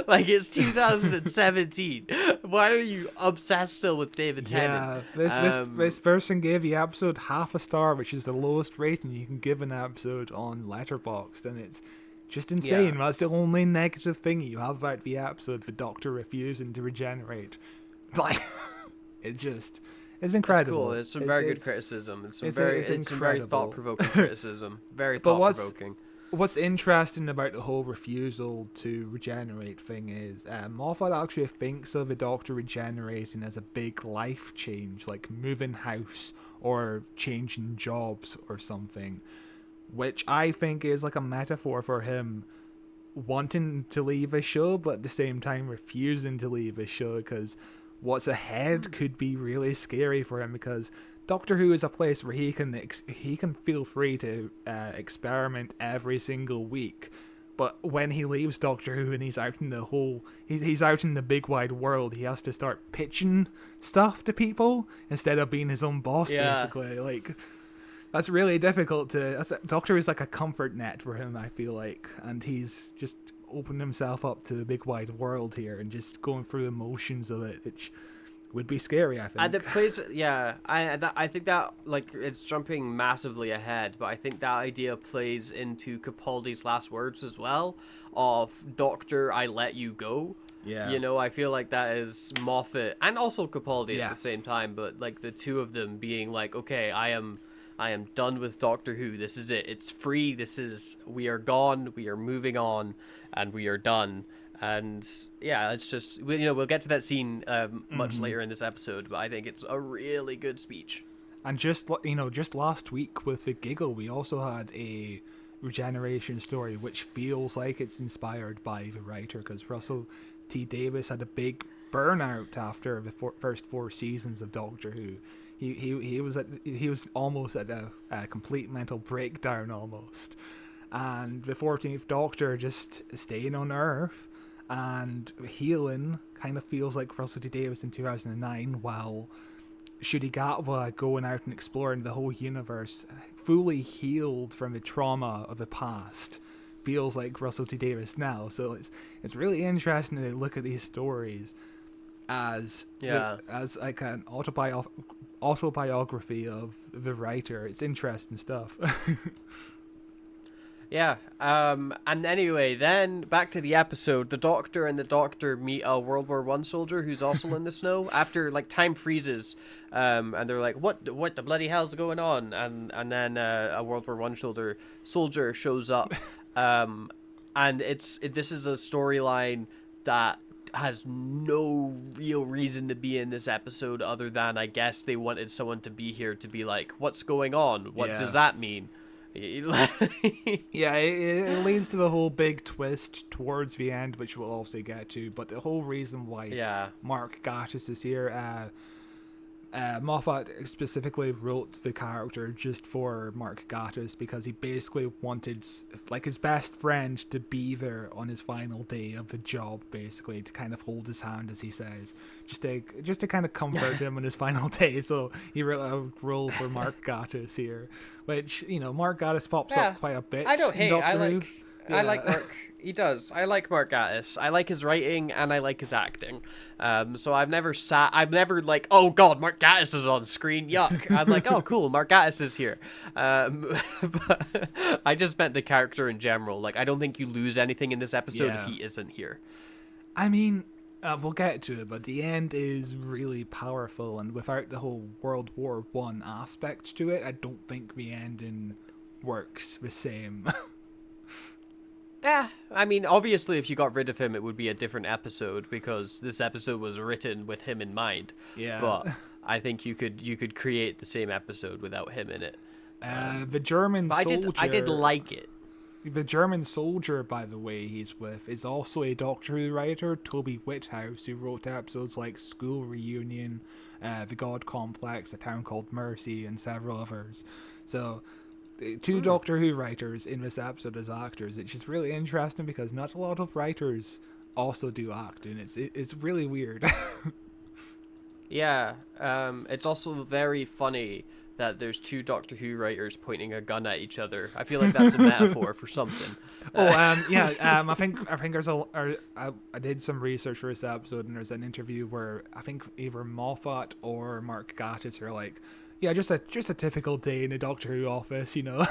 like, it's 2017. Why are you obsessed still with David Tennant? This person gave the episode half a star, which is the lowest rating you can give an episode on Letterboxd, and it's just insane. That's the only negative thing you have about the episode, the Doctor refusing to regenerate. Like, it's incredible. It's cool. It's some very good criticism. It's some very thought-provoking criticism. Very thought-provoking. what's interesting about the whole refusal to regenerate thing is Moffat actually thinks of a Doctor regenerating as a big life change, like moving house or changing jobs or something, which I think is like a metaphor for him wanting to leave a show, but at the same time refusing to leave a show, because what's ahead could be really scary for him, because Doctor Who is a place where he can feel free to experiment every single week. But when he leaves Doctor Who and he's out in he's out in the big wide world, he has to start pitching stuff to people instead of being his own boss, basically. Like, that's really difficult Doctor is like a comfort net for him, I feel like. And he's just opened himself up to the big wide world here and just going through the motions of it, which would be scary, I think. And it plays, I think that, like, it's jumping massively ahead, but I think that idea plays into Capaldi's last words as well, of Doctor, I let you go. Yeah. You know, I feel like that is Moffat and also Capaldi at the same time, but like the two of them being like, okay, I am done with Doctor Who. This is it. It's free. We are gone. We are moving on, and we are done. And yeah, it's just, we'll get to that scene much later in this episode, but I think it's a really good speech. And just last week with the Giggle, we also had a regeneration story which feels like it's inspired by the writer, because Russell T Davies had a big burnout after the first 4 seasons of Doctor Who. He was almost at a complete mental breakdown almost, and the 14th Doctor just staying on Earth and healing kind of feels like Russell T Davies in 2009, while Ncuti Gatwa going out and exploring the whole universe, fully healed from the trauma of the past, feels like Russell T Davies now. So it's really interesting to look at these stories as like an autobiography of the writer. It's interesting stuff. Yeah, and anyway, then back to the episode. The Doctor and the Doctor meet a World War I soldier who's also in the snow after like time freezes, and they're like, "What the bloody hell's going on?" And then a World War I soldier shows up, and this is a storyline that has no real reason to be in this episode other than, I guess, they wanted someone to be here to be like, "What's going on? What does that mean?" Yeah, it leads to the whole big twist towards the end, which we'll also get to. But the whole reason why Mark Gatiss is here, Moffat specifically wrote the character just for Mark Gatiss, because he basically wanted like his best friend to be there on his final day of the job, basically to kind of hold his hand, as he says, just to kind of comfort him on his final day. So he wrote a role for Mark Gatiss here, which Mark Gatiss pops up quite a bit. I don't hate. I Yeah. like Mark. He does. I like Mark Gatiss. I like his writing and I like his acting. So I've never like, oh god, Mark Gatiss is on screen. Yuck. I'm like, oh cool, Mark Gatiss is here. But I just meant the character in general. Like, I don't think you lose anything in this episode if he isn't here. I mean, we'll get to it, but the end is really powerful, and without the whole World War I aspect to it, I don't think the ending works the same. Yeah, I mean, obviously, if you got rid of him, it would be a different episode, because this episode was written with him in mind. Yeah. But I think you could create the same episode without him in it. The German soldier. I did like it. The German soldier, by the way, he's with is also a Doctor Who writer, Toby Whithouse, who wrote episodes like School Reunion, The God Complex, A Town Called Mercy, and several others. So, 2 Doctor Who writers in this episode as actors, which is really interesting because not a lot of writers also do acting. It's really weird. Yeah, it's also very funny that there's 2 Doctor Who writers pointing a gun at each other. I feel like that's a metaphor for something. I think there's I did some research for this episode, and there's an interview where I think either Moffat or Mark Gatiss are like, yeah, just a typical day in a Doctor Who office, yeah.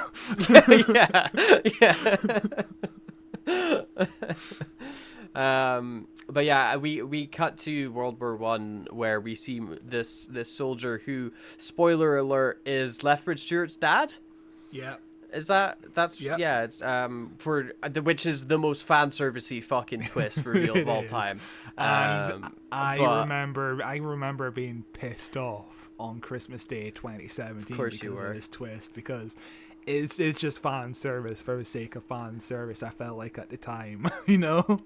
But yeah, we cut to World War I, where we see this soldier who, spoiler alert, is Lethbridge Stewart's dad. Yeah. Is that's Yep. yeah? It's which is the most fan servicey fucking twist reveal of all It is. time. And I but- remember being pissed off on Christmas Day 2017 course you because were. of this twist, because it's just fan service for the sake of fan service. I felt like at the time, you know.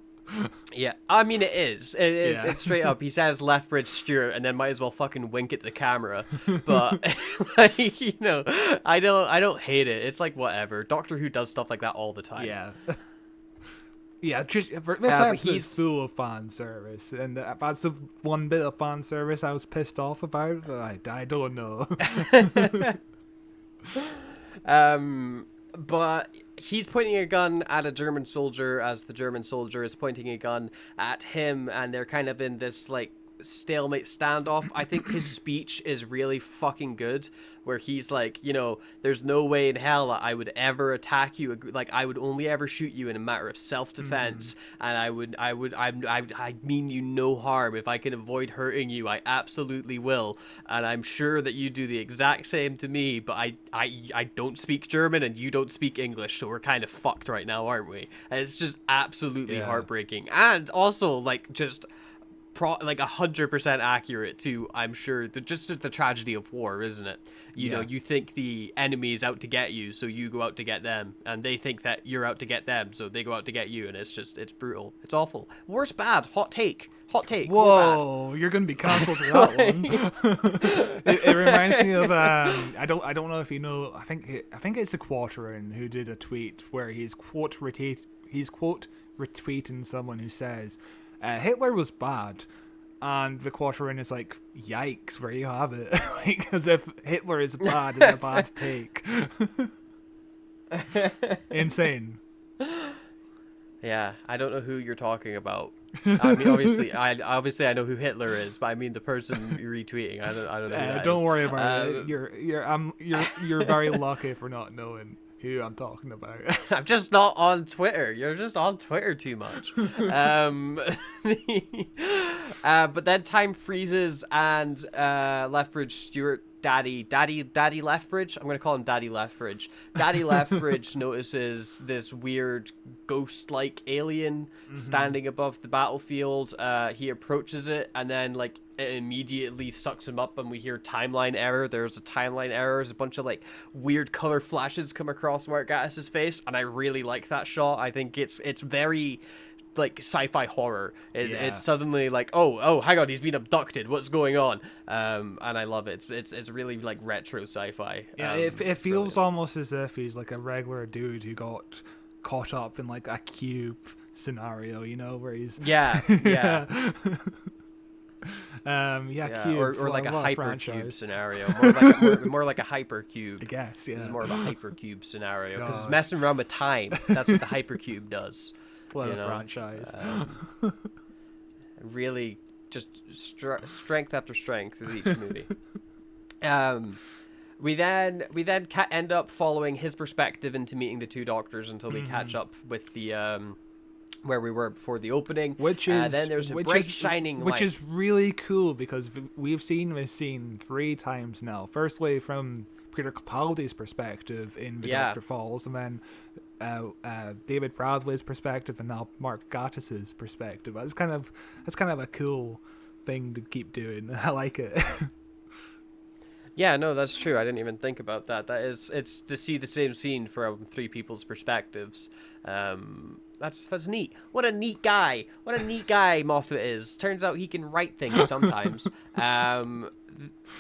Yeah, I mean it is. It is. Yeah. It's straight up. He says Lethbridge Stewart, and then might as well fucking wink at the camera. But like, you know, I don't hate it. It's like whatever. Doctor Who does stuff like that all the time. Yeah. Yeah, this but episode he's- is full of fan service, and that's the one bit of fan service I was pissed off about. I don't know. But he's pointing a gun at a German soldier as the German soldier is pointing a gun at him, and they're kind of in this like stalemate standoff. I think his speech is really fucking good, where he's like, you know, there's no way in hell that I would ever attack you. Like, I would only ever shoot you in a matter of self-defense, and I mean you no harm. If I can avoid hurting you, I absolutely will, and I'm sure that you do the exact same to me. But I don't speak German and you don't speak English, so we're kind of fucked right now, aren't we? And it's just absolutely heartbreaking, and also like just like 100% accurate to, I'm sure, just the tragedy of war, isn't it? You know, you think the enemy is out to get you, so you go out to get them, and they think that you're out to get them, so they go out to get you, and it's brutal. It's awful. War's bad. Hot take. War bad. Whoa, you're gonna be cancelled for that one. it reminds me of I don't know if you know. I think it's the Quaternion who did a tweet where he's quote retweeting someone who says Hitler was bad, and the Quaternion is like, yikes, where you have it. Like, as if Hitler is bad is a bad take. Insane. Yeah, I don't know who you're talking about. I mean, obviously I know who Hitler is, but I mean the person you're retweeting. I don't know. Who that Don't is. worry about it. You're very lucky for not knowing who I'm talking about. I'm just not on Twitter. You're just on Twitter too much. But then time freezes, and Lethbridge Stewart, Daddy Lethbridge. I'm gonna call him Daddy Lethbridge. Daddy Lethbridge notices this weird ghost-like alien standing above the battlefield. He approaches it, and then like it immediately sucks him up, and we hear timeline error. There's a timeline error. There's a bunch of like weird color flashes come across Mark Gatiss' face, and I really like that shot. I think it's very like sci-fi horror. It's suddenly like, oh, hang on, he's been abducted. What's going on? And I love it. It's really like retro sci-fi. Yeah, it feels almost as if he's like a regular dude who got caught up in like a cube scenario, you know, where he's yeah. Cube, or like a what hypercube franchise. scenario, more like a hypercube. I guess, yeah. This is more of a hypercube scenario because it's messing around with time. That's what the hypercube does. What you a know? franchise. Really, just strength after strength with each movie. We then end up following his perspective into meeting the two doctors until we catch up with the where we were before the opening. Which is then there's a bright shining light. which is really cool because we've seen this scene 3 times now. Firstly, from Peter Capaldi's perspective in The Doctor Falls, and then David Bradley's perspective, and now Mark Gatiss's perspective. That's kind of a cool thing to keep doing. I like it. Yeah, no, that's true. I didn't even think about that. It's to see the same scene from 3 people's perspectives. That's neat. What a neat guy. What a neat guy Moffat is. Turns out he can write things sometimes.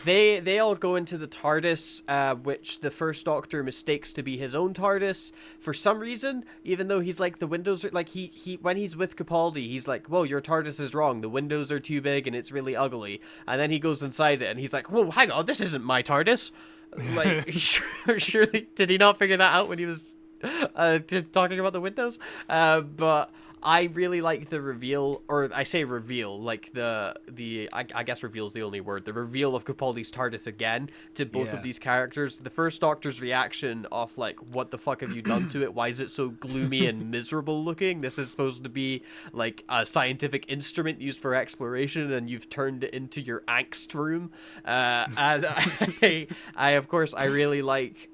They all go into the TARDIS, which the First Doctor mistakes to be his own TARDIS for some reason, even though he's like, the windows are like, he when he's with Capaldi, he's like, whoa, your TARDIS is wrong, the windows are too big and it's really ugly. And then he goes inside it and he's like, whoa, hang on, this isn't my TARDIS. Like, surely did he not figure that out when he was talking about the windows? But I really like the reveal, or I say reveal, like I guess reveal is the only word. The reveal of Capaldi's TARDIS again to both of these characters. The First Doctor's reaction of like, what the fuck have you done to it? Why is it so gloomy and miserable looking? This is supposed to be like a scientific instrument used for exploration, and you've turned it into your angst room. And I of course, I really like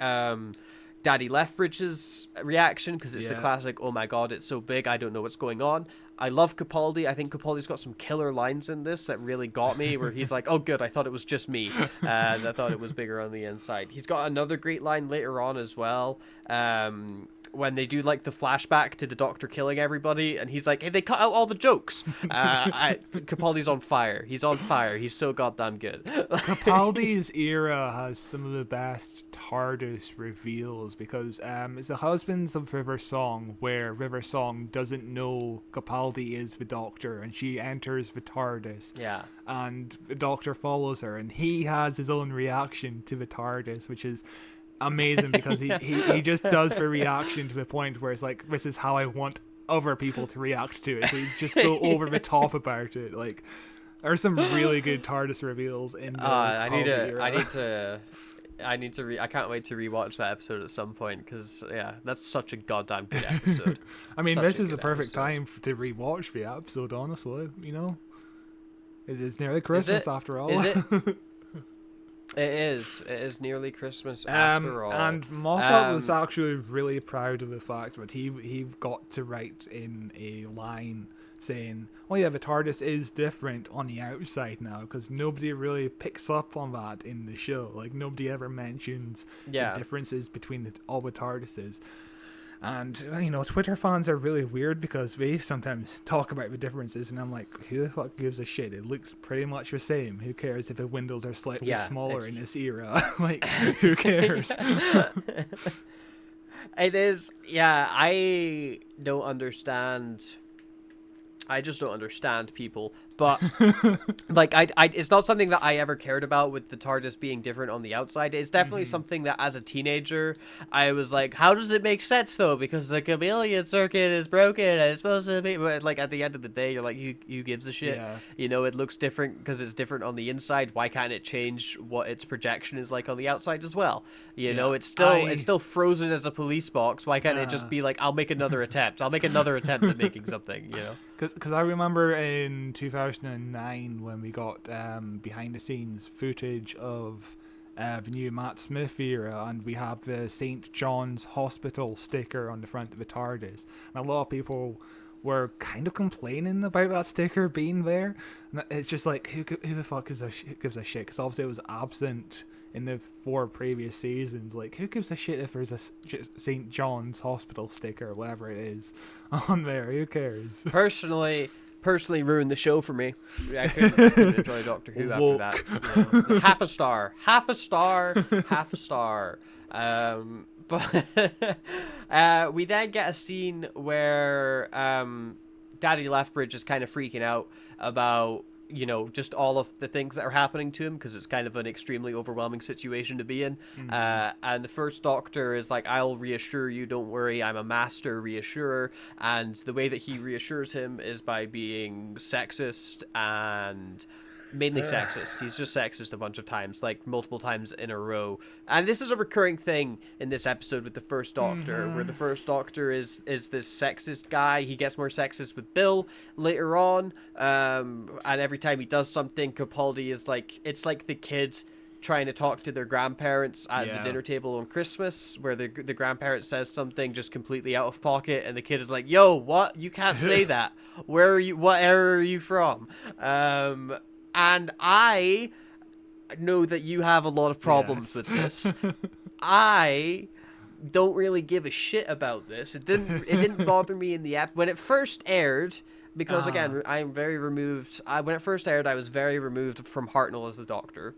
Daddy Lethbridge's reaction, because it's the Yeah. classic, oh my god, it's so big, I don't know what's going on. I love Capaldi. I think Capaldi's got some killer lines in this that really got me, where he's like, oh good, I thought it was just me, and I thought it was bigger on the inside. He's got another great line later on as well, when they do like the flashback to the Doctor killing everybody, and he's like, hey, they cut out all the jokes. Capaldi's on fire. He's on fire. He's so goddamn good. Capaldi's era has some of the best TARDIS reveals, because it's the Husbands of River Song, where River Song doesn't know Capaldi is the Doctor, and she enters the TARDIS. Yeah. And the Doctor follows her, and he has his own reaction to the TARDIS, which is amazing, because he just does the reaction to the point where it's like, this is how I want other people to react to it. So he's just so over the top about it. Like, there's some really good TARDIS reveals in the I can't wait to rewatch that episode at some point, because yeah, that's such a goddamn good episode. I mean, Such this a is the good perfect episode. time to rewatch the episode, honestly, you know? It's nearly Christmas after all. Is it? It is nearly Christmas after all. And Moffat was actually really proud of the fact that he got to write in a line saying, oh yeah, the TARDIS is different on the outside now, because nobody really picks up on that in the show. Like, nobody ever mentions the differences between all the TARDISes. And, you know, Twitter fans are really weird, because they sometimes talk about the differences, and I'm like, who the fuck gives a shit? It looks pretty much the same. Who cares if the windows are slightly smaller in this era? Like, who cares? It is, yeah, I just don't understand people, but like I it's not something that I ever cared about with the TARDIS being different on the outside. It's definitely something that as a teenager I was like, how does it make sense though? Because the chameleon circuit is broken and it's supposed to be, but like at the end of the day you're like, who gives a shit? Yeah. You know, it looks different because it's different on the inside. Why can't it change what its projection is like on the outside as well? You know, it's still frozen as a police box. Why can't it just be like, I'll make another attempt at making something, you know? Because I remember in 2009 when we got behind the scenes footage of the new Matt Smith era, and we have the St. John's Hospital sticker on the front of the TARDIS. And a lot of people were kind of complaining about that sticker being there. And it's just like, who the fuck gives a shit? Because obviously it was absent in the 4 previous seasons. Like, who gives a shit if there's a St. John's Hospital sticker or whatever it is on there? Who cares? Personally ruined the show for me. I couldn't enjoy Doctor Who after that. You know. Half a star. But we then get a scene where Daddy Lethbridge is kind of freaking out about, you know, just all of the things that are happening to him, because it's kind of an extremely overwhelming situation to be in. And the First Doctor is like, I'll reassure you, don't worry, I'm a master reassurer. And the way that he reassures him is by being sexist, and mainly sexist. He's just sexist a bunch of times, like multiple times in a row. And this is a recurring thing in this episode with the First Doctor, where the First Doctor is this sexist guy. He gets more sexist with Bill later on, and every time he does something, Capaldi is like, it's like the kids trying to talk to their grandparents at the dinner table on Christmas, where the grandparent says something just completely out of pocket, and the kid is like, yo, what? You can't say that. Where are you? What era are you from? And I know that you have a lot of problems with this. I don't really give a shit about this. It didn't bother me in the app when it first aired, because again, I'm very removed. When it first aired, I was very removed from Hartnell as the Doctor.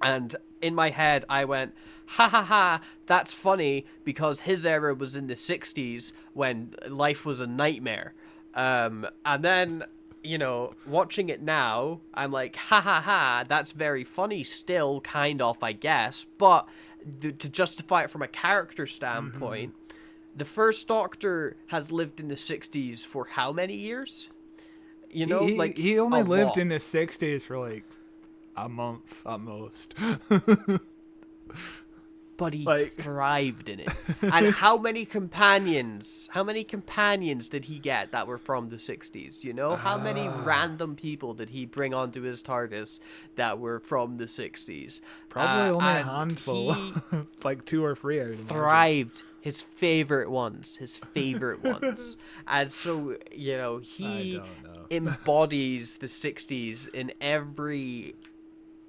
And in my head, I went, ha ha ha, that's funny, because his era was in the 60s when life was a nightmare. And then, you know, watching it now, I'm like, ha ha ha, that's very funny still, kind of, I guess. But to justify it from a character standpoint, the First Doctor has lived in the 60s for how many years? You know, he only lived lot. in the 60s for like a month at most. but he Like- thrived in it. And how many companions did he get that were from the 60s? You know, how many random people did he bring onto his TARDIS that were from the 60s? Probably only a and handful. he Like 2 or 3 out of them. thrived. His favorite ones. And so, you know, I he don't know. embodies the 60s in every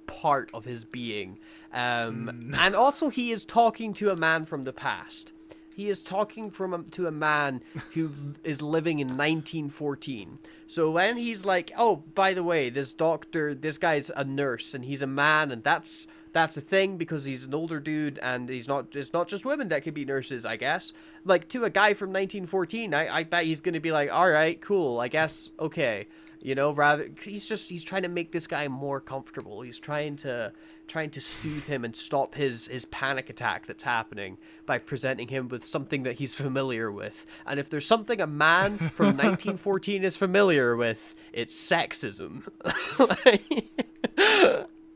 part of his being. And also he is talking to a man from the past. He is talking to a man who is living in 1914. So when he's like, oh, by the way, this guy's a nurse and he's a man, and that's a thing because he's an older dude, and it's not just women that can be nurses, I guess. Like, to a guy from 1914, I bet he's going to be like, all right, cool, I guess, okay. You know, he's trying to make this guy more comfortable. He's trying to soothe him and stop his panic attack that's happening by presenting him with something that he's familiar with. And if there's something a man from 1914 is familiar with, it's sexism.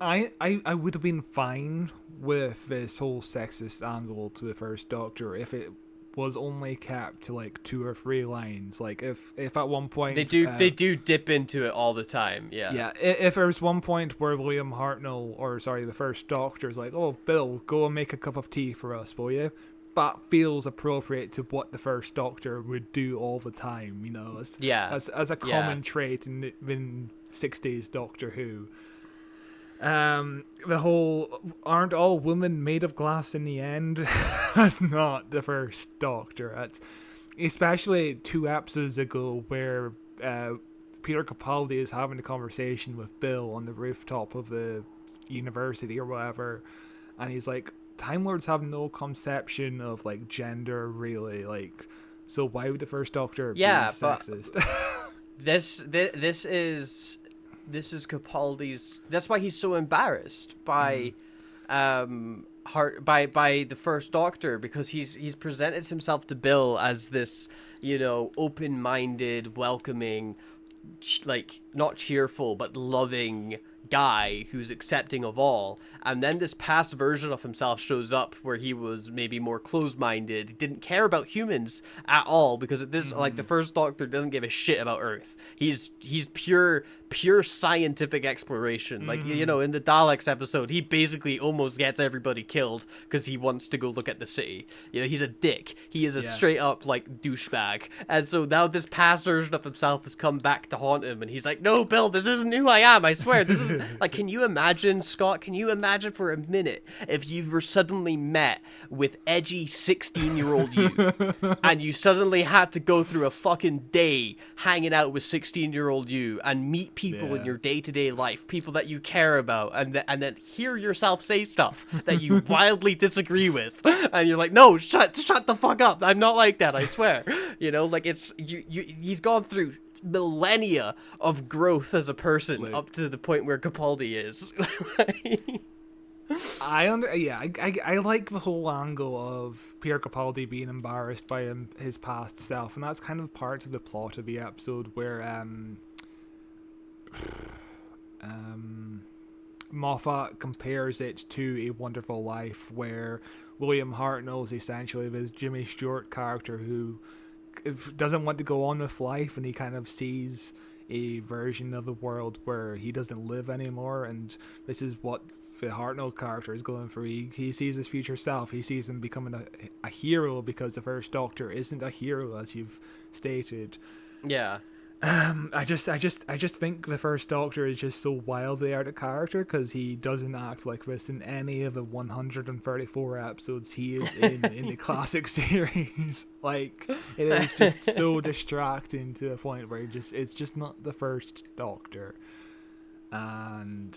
I would have been fine with this whole sexist angle to the First Doctor if it was only kept to like 2 or 3 lines. Like if at one point they do dip into it all the time. Yeah. If there's one point where William Hartnell, the First Doctor's like, oh, Bill, go and make a cup of tea for us, will you? That feels appropriate to what the First Doctor would do all the time, you know, as a common trait in 60s Doctor Who. The whole aren't all women made of glass in the end? That's not the First Doctor. That's especially 2 episodes ago where Peter Capaldi is having a conversation with Bill on the rooftop of the university or whatever, and he's like, Time Lords have no conception of like gender really, like, so why would the First Doctor be sexist? This is Capaldi's. That's why he's so embarrassed by the First Doctor, because he's presented himself to Bill as this, you know, open-minded, welcoming, like, not cheerful but loving guy who's accepting of all, and then this past version of himself shows up where he was maybe more closed-minded, didn't care about humans at all, because at this like the First Doctor doesn't give a shit about Earth. He's pure scientific exploration. Like, you know, in the Daleks episode, he basically almost gets everybody killed because he wants to go look at the city. You know, he's a dick. He is a straight up like douchebag. And so now this past version of himself has come back to haunt him, and he's like, no, Bill, this isn't who I am, I swear. This is like, can you imagine, Scott, for a minute if you were suddenly met with edgy 16-year-old you, and you suddenly had to go through a fucking day hanging out with 16-year-old you and meet people in your day-to-day life, people that you care about, and then hear yourself say stuff that you wildly disagree with, and you're like, no, shut the fuck up, I'm not like that, I swear. You know, like, it's he's gone through millennia of growth as a person, up to the point where Capaldi is. I like the whole angle of Peter Capaldi being embarrassed by his past self, and that's kind of part of the plot of the episode where Moffat compares it to A Wonderful Life, where William Hartnell is essentially this Jimmy Stewart character who doesn't want to go on with life, and he kind of sees a version of the world where he doesn't live anymore, and this is what the Hartnell character is going through. He sees his future self. He sees him becoming a hero, because the First Doctor isn't a hero, as you've stated. Yeah. I just think the First Doctor is just so wildly out of character, because he doesn't act like this in any of the 134 episodes he is in the classic series. Like, it is just so distracting to the point where it's just not the First Doctor, and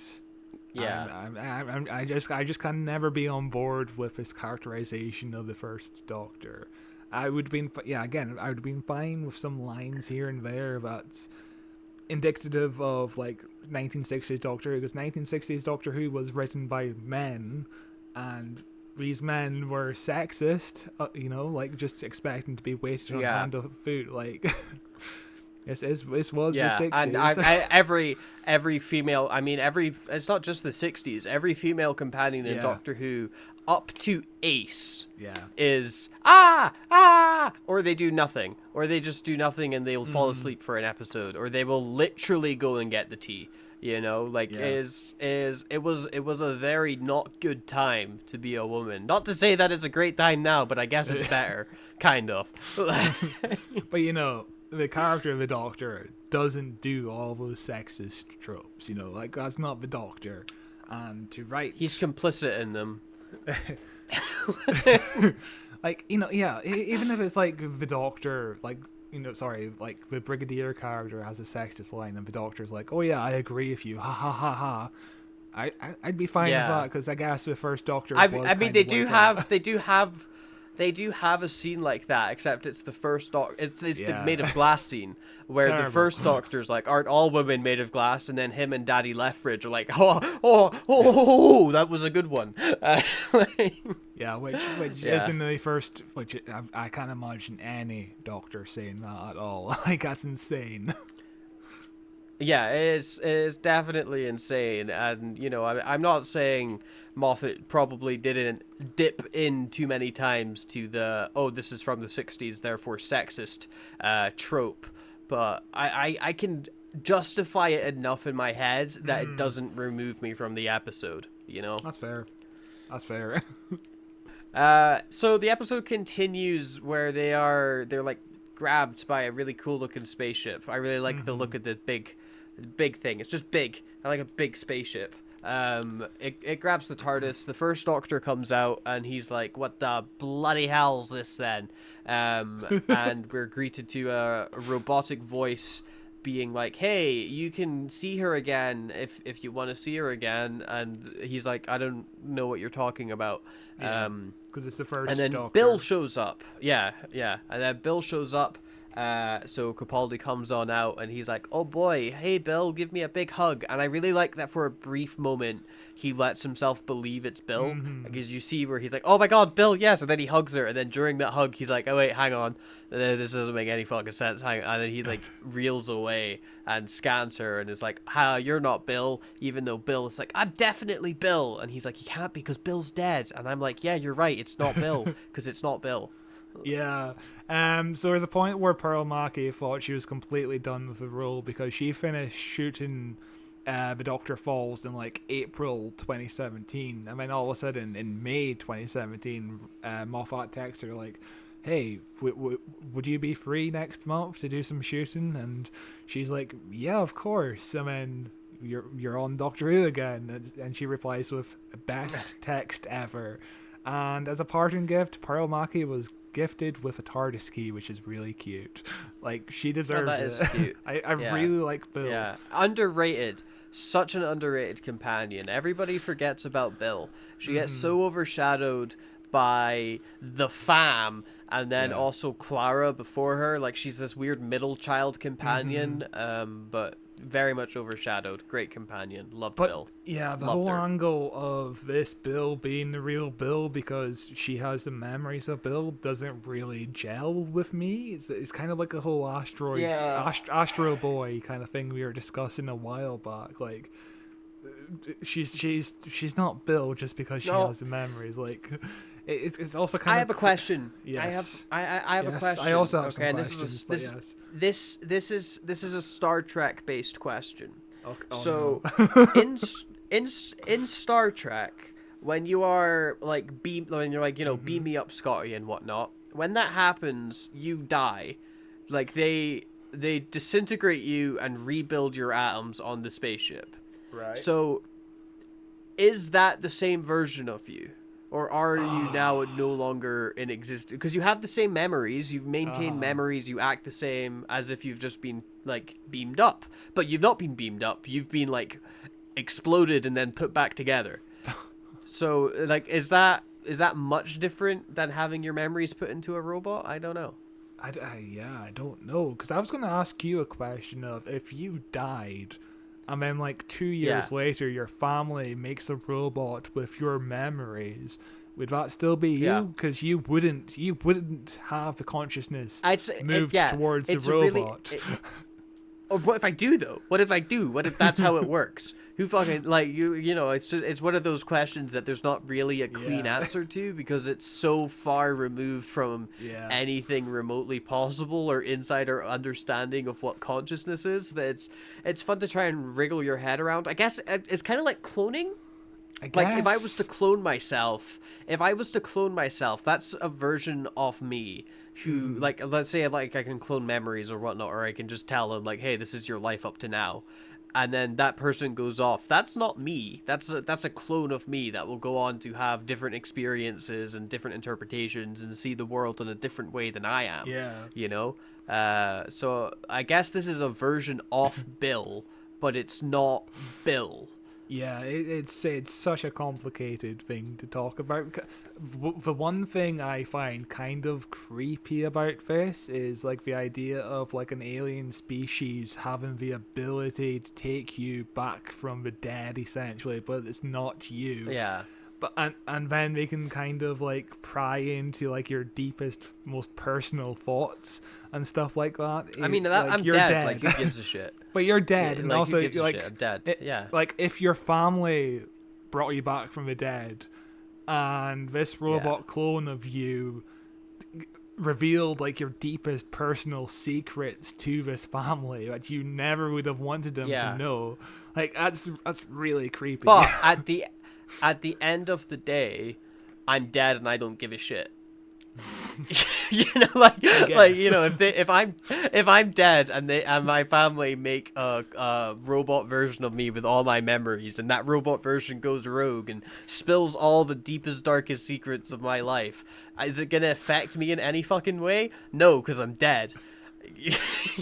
I just can never be on board with this characterization of the First Doctor. I would have been fine with some lines here and there that's indicative of like 1960s Doctor Who, because 1960s Doctor Who was written by men, and these men were sexist, you know, like just expecting to be weighted on hand of foot, like This was the Yeah, 60s. and every female, I mean, it's not just the 60s. Every female companion in Yeah. Doctor Who, up to Ace, yeah. is or they do nothing, or they just do nothing and they'll fall asleep for an episode, or they will literally go and get the tea. You know, like Yeah. it was a very not good time to be a woman. Not to say that it's a great time now, but I guess it's better, kind of. But you know, the character of the Doctor doesn't do all those sexist tropes. You know, like that's not the Doctor. And to write, He's complicit in them. like, you know, yeah, even if it's like the Doctor, like, you know, sorry, like the Brigadier character has a sexist line, and the Doctor's like, "Oh yeah, I agree with you, ha ha ha ha." I'd be fine with Yeah. that because I guess the first Doctor. I was mean, kind they of do like have that. they do have a scene like that, except it's the first it's the Yeah. made of glass scene where the Terrible. first Doctor's like, aren't all women made of glass, and then him and Daddy Lethbridge are like, oh, that was a good one. Yeah, which Yeah. isn't the first. Which I can't imagine any Doctor saying that at all. Like that's insane. Yeah, it is definitely insane, and you know, I'm not saying Moffat probably didn't dip in too many times to the this is from the 60s, therefore sexist trope, but I can justify it enough in my head that it doesn't remove me from the episode, you know? That's fair. That's fair. So the episode continues where they're like grabbed by a really cool looking spaceship. I really like the look of the big thing. It's just big. I like a big spaceship. It grabs the TARDIS. The first Doctor comes out and he's like, "What the bloody hell's this then?" And we're greeted to a robotic voice being like, "Hey, you can see her again if you want to see her again." And he's like, "I don't know what you're talking about." Because it's the first. And then Doctor. Bill shows up. Yeah. And then Bill shows up. So Capaldi comes on out and he's like, "Oh boy, hey Bill, give me a big hug." And I really like that for a brief moment he lets himself believe it's Bill. Because you see where he's like, "Oh my god, Bill, yes." And then he hugs her. And then during that hug, he's like, "Oh wait, hang on. This doesn't make any fucking sense. Hang on." And then he like reels away and scans her and is like, "Ha, you're not Bill." Even though Bill is like, "I'm definitely Bill." And he's like, "You can't be because Bill's dead." And I'm like, "Yeah, you're right. It's not Bill because it's not Bill." Yeah. So there's a point where Pearl Mackie thought she was completely done with the role because she finished shooting The Doctor Falls in like April 2017, and then all of a sudden in May 2017, Moffat texted her like, "Hey, would you be free next month to do some shooting?" And she's like, "Yeah, of course." And then you're on Doctor Who again, and she replies with "best text ever." And as a parting gift, Pearl Mackie was gifted with a TARDIS key, which is really cute. Like, she deserves that it. is cute. I Yeah. really like Bill. Yeah, underrated. Such an underrated companion. Everybody forgets about Bill. She gets so overshadowed by the fam, and then also Clara before her. Like, she's this weird middle child companion, but very much overshadowed. Great companion. Loved But Bill. yeah, the Loved whole her. angle of this Bill being the real Bill because she has the memories of Bill doesn't really gel with me. It's kind of like a whole asteroid, Yeah. Astro Boy kind of thing we were discussing a while back. Like, she's not Bill just because she No. has the memories. Like, it's also kind I of. have a question. Yes. I have a Yes, question. I also have some and questions, but yes. this is a Star Trek based question. Oh, So in Star Trek, when you are like when you're like, you know, beam me up, Scotty, and whatnot, when that happens, you die. Like they disintegrate you and rebuild your atoms on the spaceship. right. So is that the same version of you? Or are you now no longer in existence? Because you have the same memories, you've maintained memories, you act the same as if you've just been, like, beamed up. But you've not been beamed up, you've been, like, exploded and then put back together. So, like, is that much different than having your memories put into a robot? I don't know. I don't know. Because I was going to ask you a question of if you died and then like 2 years later your family makes a robot with your memories, would that still be Yeah. you? Because you wouldn't have the consciousness I'd say, moved towards the it's a really- robot. Or what if I do though? What if I do? What if that's how it works? Who fucking like you know, it's one of those questions that there's not really a clean answer to because it's so far removed from anything remotely possible or inside our understanding of what consciousness is. But it's fun to try and wriggle your head around. I guess it's kind of like cloning. Like if I was to clone myself, that's a version of me who like, let's say like I can clone memories or whatnot, or I can just tell them like, hey, this is your life up to now. And then that person goes off. That's not me. That's a clone of me that will go on to have different experiences and different interpretations and see the world in a different way than I am. Yeah. You know? So I guess this is a version of Bill, but it's not Bill. Yeah, it's such a complicated thing to talk about. The one thing I find kind of creepy about this is like the idea of like an alien species having the ability to take you back from the dead, essentially, but it's not you. Yeah. But and then they can kind of like pry into like your deepest, most personal thoughts and stuff like that. I mean, like, I'm you're dead. Like, who gives a shit? But you're dead, Yeah, and like, also who gives a like shit? I'm dead. Yeah. Like if your family brought you back from the dead, and this robot clone of you revealed like your deepest personal secrets to this family that you never would have wanted them to know, like that's really creepy. But at the end of the day, I'm dead and I don't give a shit. You know, like you know, if I'm dead and my family make a robot version of me with all my memories, and that robot version goes rogue and spills all the deepest, darkest secrets of my life, is it gonna affect me in any fucking way? No, because I'm dead.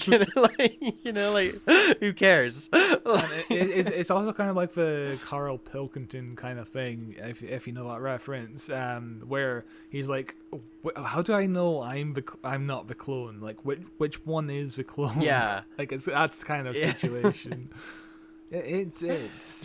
you know, like who cares? It's also kind of like the Carl Pilkington kind of thing, if you know that reference, where he's like, how do I know I'm not the clone? Like which one is the clone? Yeah, like that's kind of situation. It's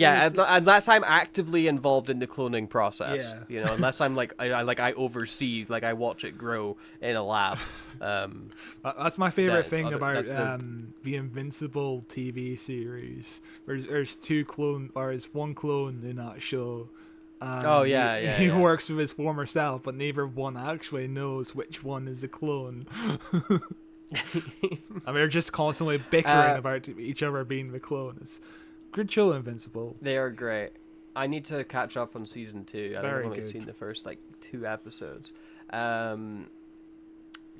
unless I'm actively involved in the cloning process. Yeah. You know, unless I'm like I oversee, like I watch it grow in a lab. That's my favorite thing about the Invincible TV series. There's one clone in that show. He works with his former self, but neither one actually knows which one is the clone. And they're just constantly bickering about each other being the clone. It's good show, Invincible. They are great. I need to catch up on season 2. I've only good. seen the first like 2 episodes.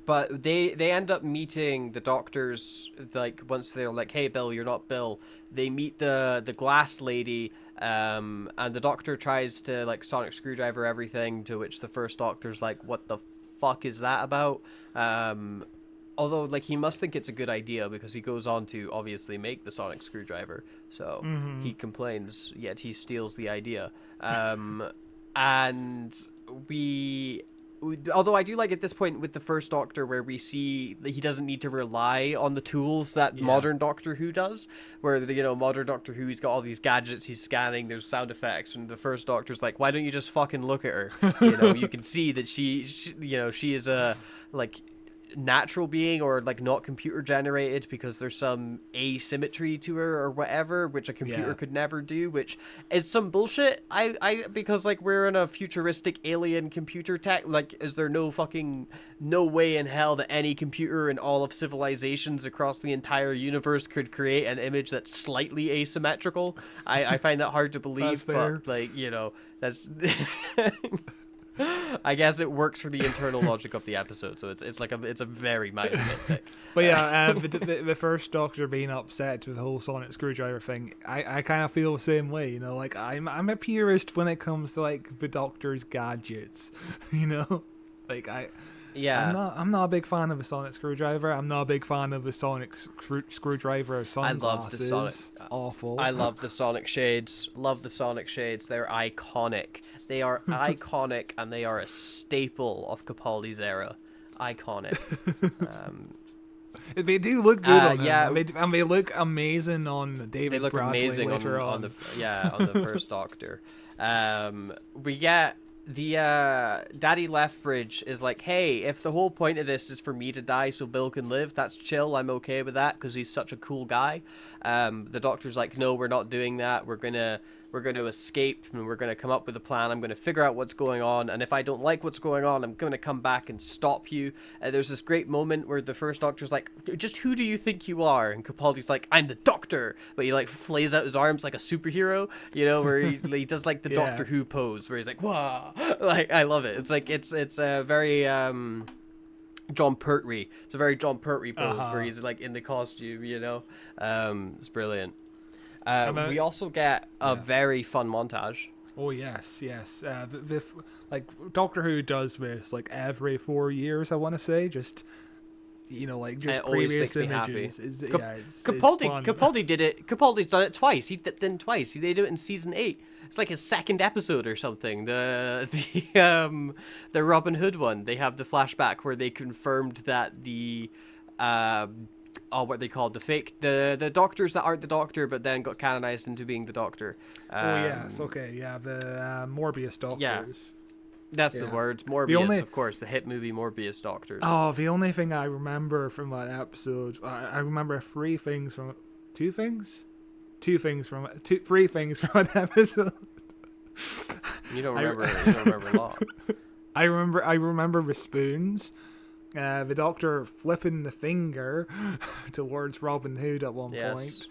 But they end up meeting the doctors, like once they're like, hey Bill, you're not Bill. They meet the glass lady, and the doctor tries to like sonic screwdriver everything, to which the first doctor's like, what the fuck is that about? Although, like, he must think it's a good idea because he goes on to obviously make the sonic screwdriver. So he complains, yet he steals the idea. And although I do like at this point with the first Doctor where we see that he doesn't need to rely on the tools that modern Doctor Who does, where, you know, modern Doctor Who, he's got all these gadgets he's scanning, there's sound effects, and the first Doctor's like, why don't you just fucking look at her? You know, you can see that she you know, she is a, like, natural being, or like not computer generated, because there's some asymmetry to her or whatever, which a computer could never do, which is some bullshit. I because like we're in a futuristic alien computer tech, like is there no way in hell that any computer in all of civilizations across the entire universe could create an image that's slightly asymmetrical? I find that hard to believe, but like, you know, that's I guess it works for the internal logic of the episode, so it's a very minor nitpick. But yeah, the first Doctor being upset with the whole sonic screwdriver thing, I kind of feel the same way. You know, like I'm a purist when it comes to like the Doctor's gadgets. You know, like I'm not a big fan of the sonic screwdriver. I'm not a big fan of the sonic screwdriver sunglasses. I love the sonic. Awful. I love the sonic shades. Love the sonic shades. They're iconic. They are iconic, and they are a staple of Capaldi's era. Iconic. They do look good on yeah, them, and they look amazing on David. They look Bradley amazing later on the first Doctor. We get the Daddy Leftbridge is like, hey, if the whole point of this is for me to die so Bill can live, that's chill. I'm okay with that because he's such a cool guy. The doctor's like, no, we're not doing that. We're gonna escape and we're gonna come up with a plan. I'm gonna figure out what's going on, and if I don't like what's going on, I'm gonna come back and stop you. There's this great moment where the first doctor's like, just who do you think you are? And Capaldi's like, I'm the Doctor, but he like flays out his arms like a superhero, you know, where he does like the Yeah. Doctor Who pose where he's like, whoa, like I love it. It's like it's a very John Pertwee. It's a very John Pertwee pose where he's like in the costume, you know. It's brilliant. We also get a very fun montage. Oh yes. Like Doctor Who does this like every 4 years, I want to say. Just like just It always previous makes me happy. images. It's Capaldi, fun. Capaldi did it. Capaldi's done it twice. He did it twice. They do it in season 8. It's like his second episode or something. The Robin Hood one. They have the flashback where they confirmed that the what they called the doctors that aren't the Doctor but then got canonized into being the Doctor. The Morbius Doctors. Yeah. That's the word. Morbius, of course, the hit movie Morbius Doctors. Oh, the only thing I remember from that episode, I remember three things from an episode. You don't remember a lot. I remember the spoons. The Doctor flipping the finger towards Robin Hood at one point.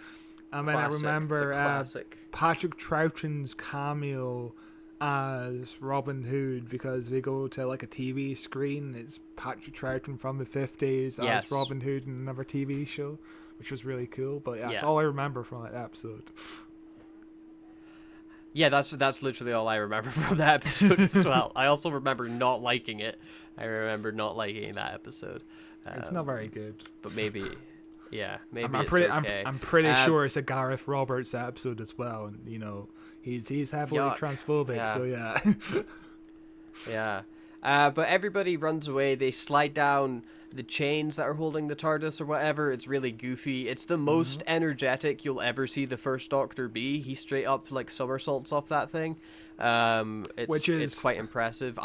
And then I remember Patrick Troughton's cameo as Robin Hood, because we go to like a TV screen. It's Patrick Troughton from the 50s as Robin Hood in another TV show, which was really cool. But that's all I remember from that episode. Yeah, that's literally all I remember from that episode as well. I also remember not liking it. I remember not liking that episode. It's not very good. But maybe I'm pretty sure it's a Gareth Roberts episode as well, and he's heavily transphobic. So yeah. But everybody runs away. They slide down the chains that are holding the TARDIS or whatever. It's really goofy. It's the most energetic you'll ever see the First Doctor be. He straight up like somersaults off that thing. It's quite impressive.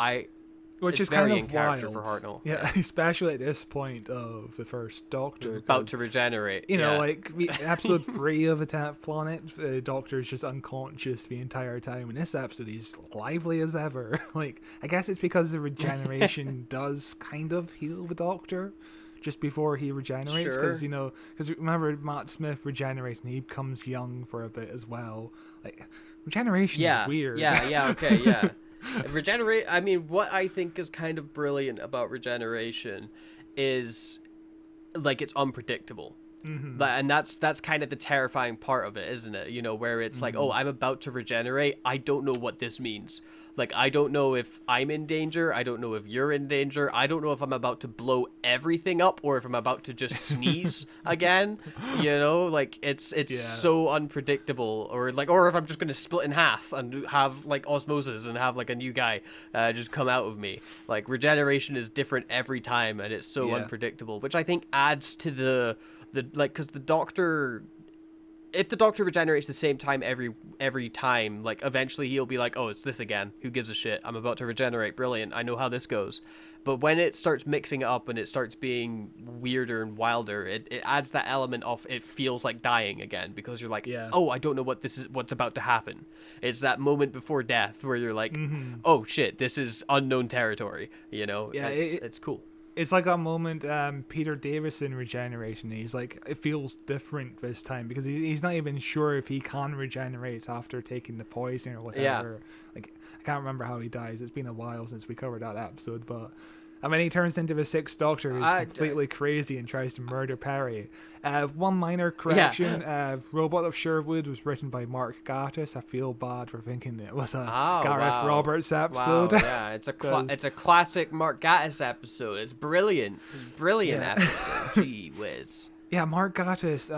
Which it's is kind very of in character wild. for Hartnell. Yeah, especially at this point of the First Doctor. About to regenerate. Like episode 3 of Attack Planet, the Doctor's just unconscious the entire time. In this episode, he's lively as ever. Like, I guess it's because the regeneration does kind of heal the Doctor just before he regenerates. Because remember, Matt Smith regenerates and he becomes young for a bit as well. Like, regeneration is weird. Okay. Regenerate. I mean, what I think is kind of brilliant about regeneration is like it's unpredictable. And that's kind of the terrifying part of it, isn't it? Where it's like, oh, I'm about to regenerate. I don't know what this means. Like, I don't know if I'm in danger. I don't know if you're in danger. I don't know if I'm about to blow everything up or if I'm about to just sneeze again. Like it's so unpredictable. Or if I'm just going to split in half and have like osmosis and have like a new guy just come out of me. Like, regeneration is different every time, and it's so unpredictable, which I think adds to the because the Doctor. If the Doctor regenerates the same time every time, like eventually he'll be like, oh, it's this again. Who gives a shit? I'm about to regenerate. Brilliant. I know how this goes. But when it starts mixing it up and it starts being weirder and wilder, it adds that element of it feels like dying again, because you're like, oh, I don't know what's about to happen. It's that moment before death where you're like, oh shit, this is unknown territory. It's cool. It's like a moment Peter Davison regeneration. He's like, it feels different this time because he's not even sure if he can regenerate after taking the poison or whatever. Like, I can't remember how he dies. It's been a while since we covered that episode, but I mean, he turns into the Sixth Doctor, who's completely crazy and tries to murder Perry. One minor correction: Robot of Sherwood was written by Mark Gatiss. I feel bad for thinking it was a Gareth Roberts episode. Wow, yeah, it's a classic Mark Gatiss episode. It's brilliant, episode. Gee whiz. Yeah, Mark Gatiss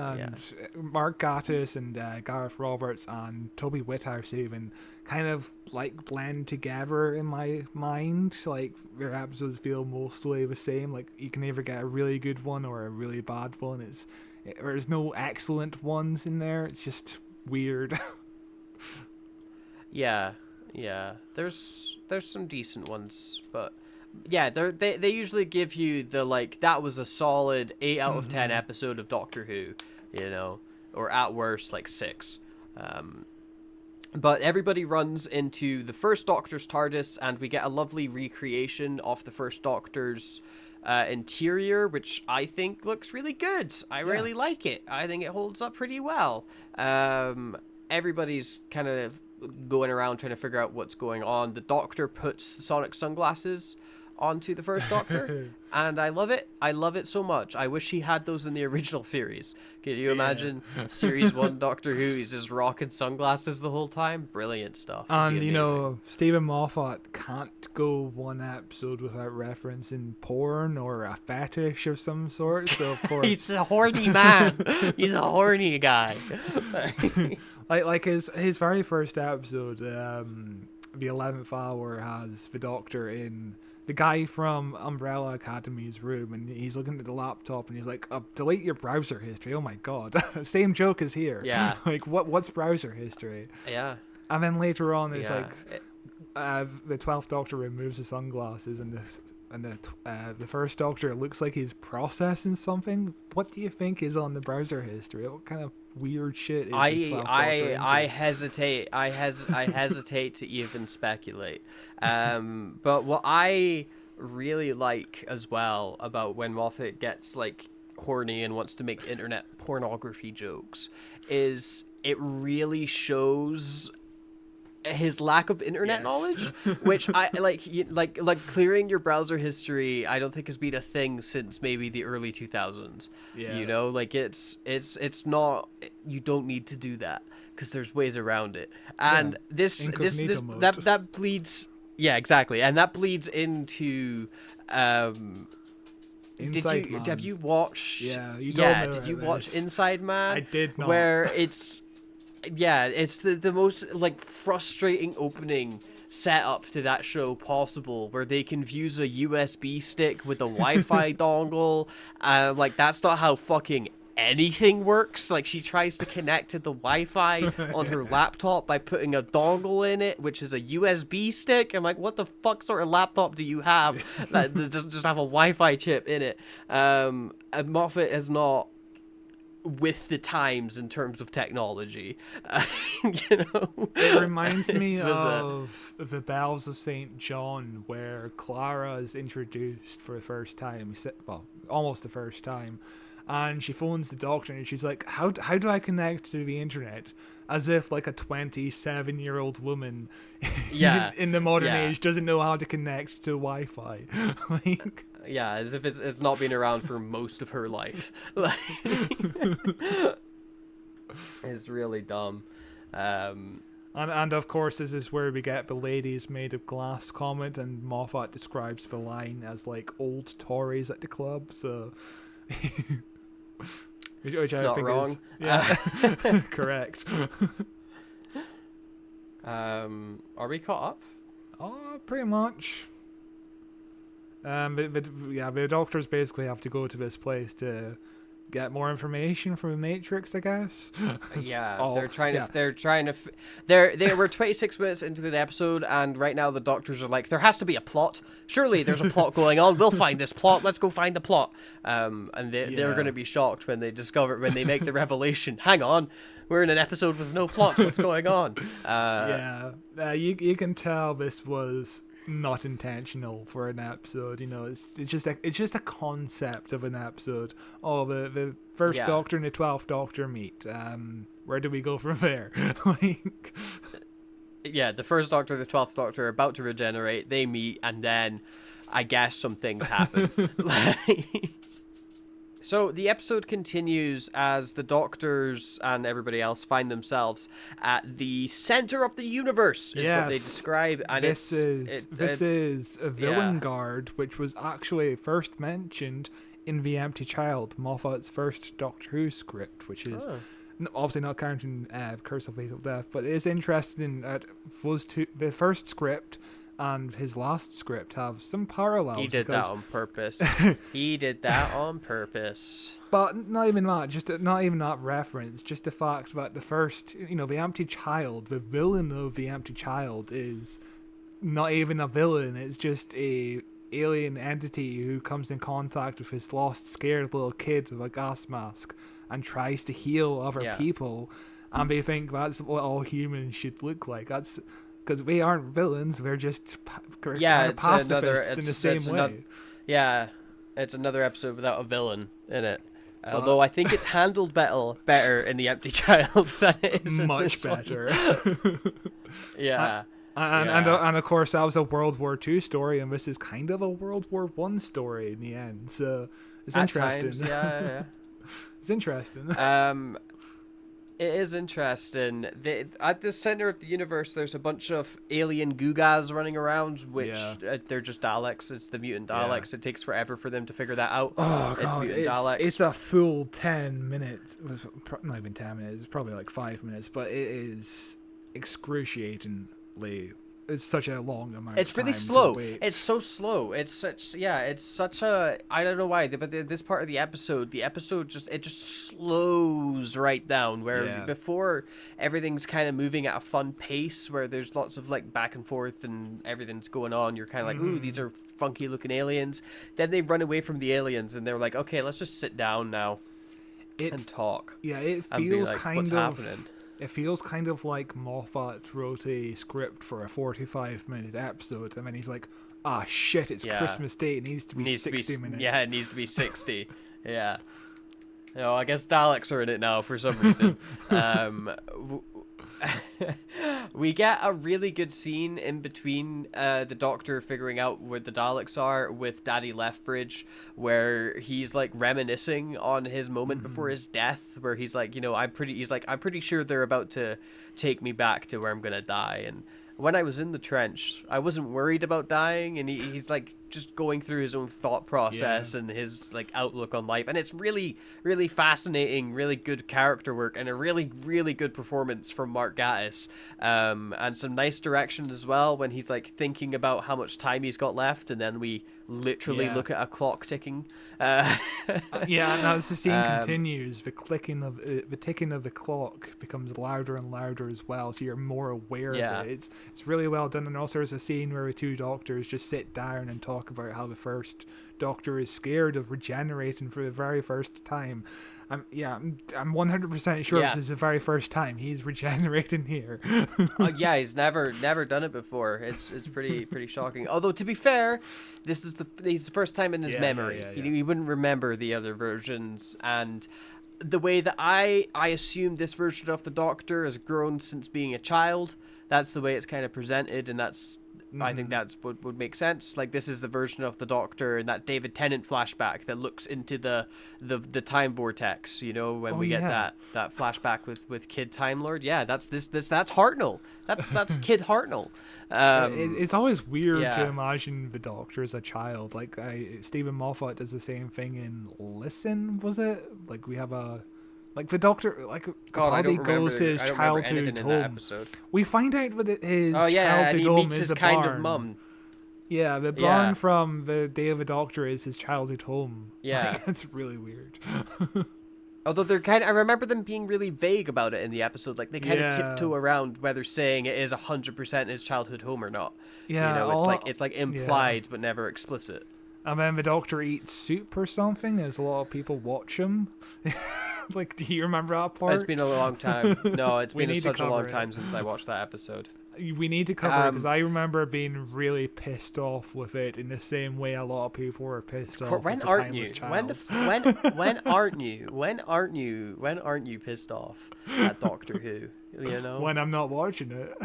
and Gareth Roberts and Toby Whithouse even kind of like blend together in my mind. Like, their episodes feel mostly the same. Like, you can either get a really good one or a really bad one. There's no excellent ones in there. It's just weird. Yeah. Yeah, there's some decent ones, but yeah, they usually give you the like that was a solid 8 out of 10 episode of Doctor Who, you know, or at worst like 6. But everybody runs into the first Doctor's TARDIS, and we get a lovely recreation of the first Doctor's interior, which I think looks really good. I really like it. I think it holds up pretty well. Everybody's kind of going around trying to figure out what's going on. The Doctor puts sonic sunglasses onto the first Doctor, and I love it. I love it so much. I wish he had those in the original series. Can you imagine series 1 Doctor Who? He's just rocking sunglasses the whole time. Brilliant stuff. And you know, Stephen Moffat can't go one episode without referencing porn or a fetish of some sort. So of course, he's a horny man. He's a horny guy. like his very first episode, the 11th hour, has the Doctor in the guy from Umbrella Academy's room, and he's looking at the laptop, and he's like, delete your browser history. Oh my god. Same joke as here. Yeah. Like, what's browser history? Yeah. And then later on, it's like, the 12th Doctor removes the sunglasses, and the first Doctor looks like he's processing something. What do you think is on the browser history? What kind of weird shit is the 12th Doctor into? I hesitate to even speculate. But what I really like as well about when Moffat gets like horny and wants to make internet pornography jokes is it really shows his lack of internet knowledge, which I like clearing your browser history. I don't think has been a thing since maybe the early 2000s. You know, like it's not, you don't need to do that because there's ways around it. And that bleeds. Yeah, exactly, and that bleeds into. Have you watched? Yeah, you don't know. Did you watch Inside Man? I did not. Where it's the most like frustrating opening setup to that show possible, where they confuse a USB stick with a Wi-Fi dongle. Like that's not how fucking anything works. Like she tries to connect to the Wi-Fi on her laptop by putting a dongle in it, which is a USB stick. I'm like, what the fuck sort of laptop do you have that just have a Wi-Fi chip in it? And Moffat is not with the times in terms of technology. You know, it reminds me of the Bells of St. John, where Clara is introduced for the first time, well, almost the first time, and she phones the Doctor and she's like, how do I connect to the internet? As if like a 27-year-old woman in the modern age doesn't know how to connect to Wi-Fi. Like, yeah, as if it's not been around for most of her life. Like, it's really dumb. And of course, this is where we get the ladies made of glass comment, and Moffat describes the line as like old Tories at the club. So, which it's I not think wrong. Correct. Are we caught up? Oh, pretty much. The doctors basically have to go to this place to get more information from the Matrix, I guess. We're 26 minutes into the episode, and right now the doctors are like, there has to be a plot. Surely there's a plot going on. We'll find this plot. Let's go find the plot. And they're going to be shocked when they make the revelation. Hang on, we're in an episode with no plot. What's going on? You can tell this was not intentional for an episode. You know, it's just a concept of an episode. Oh, the first Doctor and the 12th Doctor meet. Where do we go from there? Like, the first Doctor, the 12th Doctor are about to regenerate. They meet, and then I guess some things happen. So the episode continues as the Doctors and everybody else find themselves at the center of the universe, is what they describe. And this is a villain guard, which was actually first mentioned in The Empty Child, Moffat's first Doctor Who script, which is obviously not counting Curse of Fatal Death, but it is interesting that the first script and his last script have some parallels. He did that on purpose. He did that on purpose. But not even that, not even that reference, just the fact that the first, the Empty Child, the villain of the Empty Child is not even a villain, it's just a alien entity who comes in contact with his lost, scared little kid with a gas mask and tries to heal other people, and they think that's what all humans should look like. That's because we aren't villains, we're just kind of pacifists in the same way. It's another episode without a villain in it. Although I think it's handled better in The Empty Child than it is in much this better. Yeah. And of course that was a World War II story, and this is kind of a World War I story in the end. So it's interesting. Times, yeah. It's interesting. It is interesting. At the center of the universe, there's a bunch of alien Gugas running around, which they're just Daleks. It's the mutant Daleks. It takes forever for them to figure that out. Oh, it's God, mutant Daleks. It's a full 10 minutes. Not even 10 minutes. It's probably like 5 minutes, but it is excruciatingly. It's such a long amount. It's really slow. It's so slow. It's such a, I don't know why, but this part of the episode just slows right down, where before everything's kind of moving at a fun pace, where there's lots of like back and forth and everything's going on. You're kind of like, ooh, these are funky looking aliens. Then they run away from the aliens and they're like, okay, let's just sit down now and talk. Yeah, it feels like, what's happening? It feels kind of like Moffat wrote a script for a 45-minute episode, and then he's like, shit, it's Christmas Day, it needs to be 60 minutes. Yeah, it needs to be 60. Yeah. I guess Daleks are in it now for some reason. We get a really good scene in between the Doctor figuring out where the Daleks are with Daddy Lethbridge, where he's like reminiscing on his moment before his death, where he's like, I'm pretty sure they're about to take me back to where I'm gonna die. And when I was in the trench, I wasn't worried about dying, and he's like just going through his own thought process and his like outlook on life, and it's really, really fascinating, really good character work, and a really, really good performance from Mark Gatiss, and some nice direction as well when he's like thinking about how much time he's got left, and then we literally look at a clock ticking. And as the scene continues, the ticking of the clock becomes louder and louder as well, so you're more aware of it. It's really well done. And also there's a scene where the two doctors just sit down and talk about how the first Doctor is scared of regenerating for the very first time. I'm 100% sure this is the very first time he's regenerating here. He's never done it before. It's pretty shocking. Although to be fair, he's the first time in his memory. He wouldn't remember the other versions, and the way that I assume this version of the Doctor has grown since being a child. That's the way it's kind of presented, and that's I think that's what would make sense. Like, this is the version of the Doctor in that David Tennant flashback that looks into the time vortex, when we get that flashback with Kid Time Lord. Yeah, that's Hartnell. That's Kid Hartnell. It's always weird to imagine the Doctor as a child. Like, Stephen Moffat does the same thing in Listen, was it? Like, we have the Doctor, Capaldi goes to his childhood home. We find out that his childhood home is a kind barn. Of mum. Yeah, the barn from the Day of the Doctor is his childhood home. Yeah, that's really weird. Although I remember them being really vague about it in the episode. Like, they kind of tiptoe around whether saying it is 100% his childhood home or not. Yeah, it's like implied but never explicit. And then the Doctor eats soup or something as a lot of people watch him. Like, do you remember that part? It's been a long time. No, it's been such a long time since I watched that episode. We need to cover it, because I remember being really pissed off with it in the same way a lot of people were pissed off. When aren't you? When aren't you pissed off at Doctor Who? When I'm not watching it.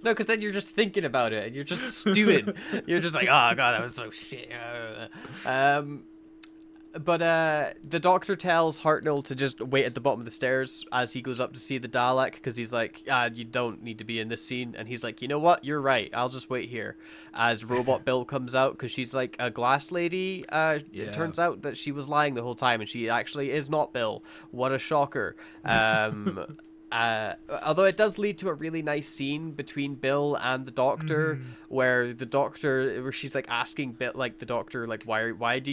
No, because then you're just thinking about it and you're just stewing. You're just like, oh god, that was so shit. But the Doctor tells Hartnell to just wait at the bottom of the stairs as he goes up to see the Dalek, because he's like, you don't need to be in this scene. And he's like, you know what? You're right. I'll just wait here. As Robot Bill comes out, because she's like a glass lady. It turns out that she was lying the whole time, and she actually is not Bill. What a shocker. Although it does lead to a really nice scene between Bill and the doctor, where she's like asking Bill, like the doctor, like why did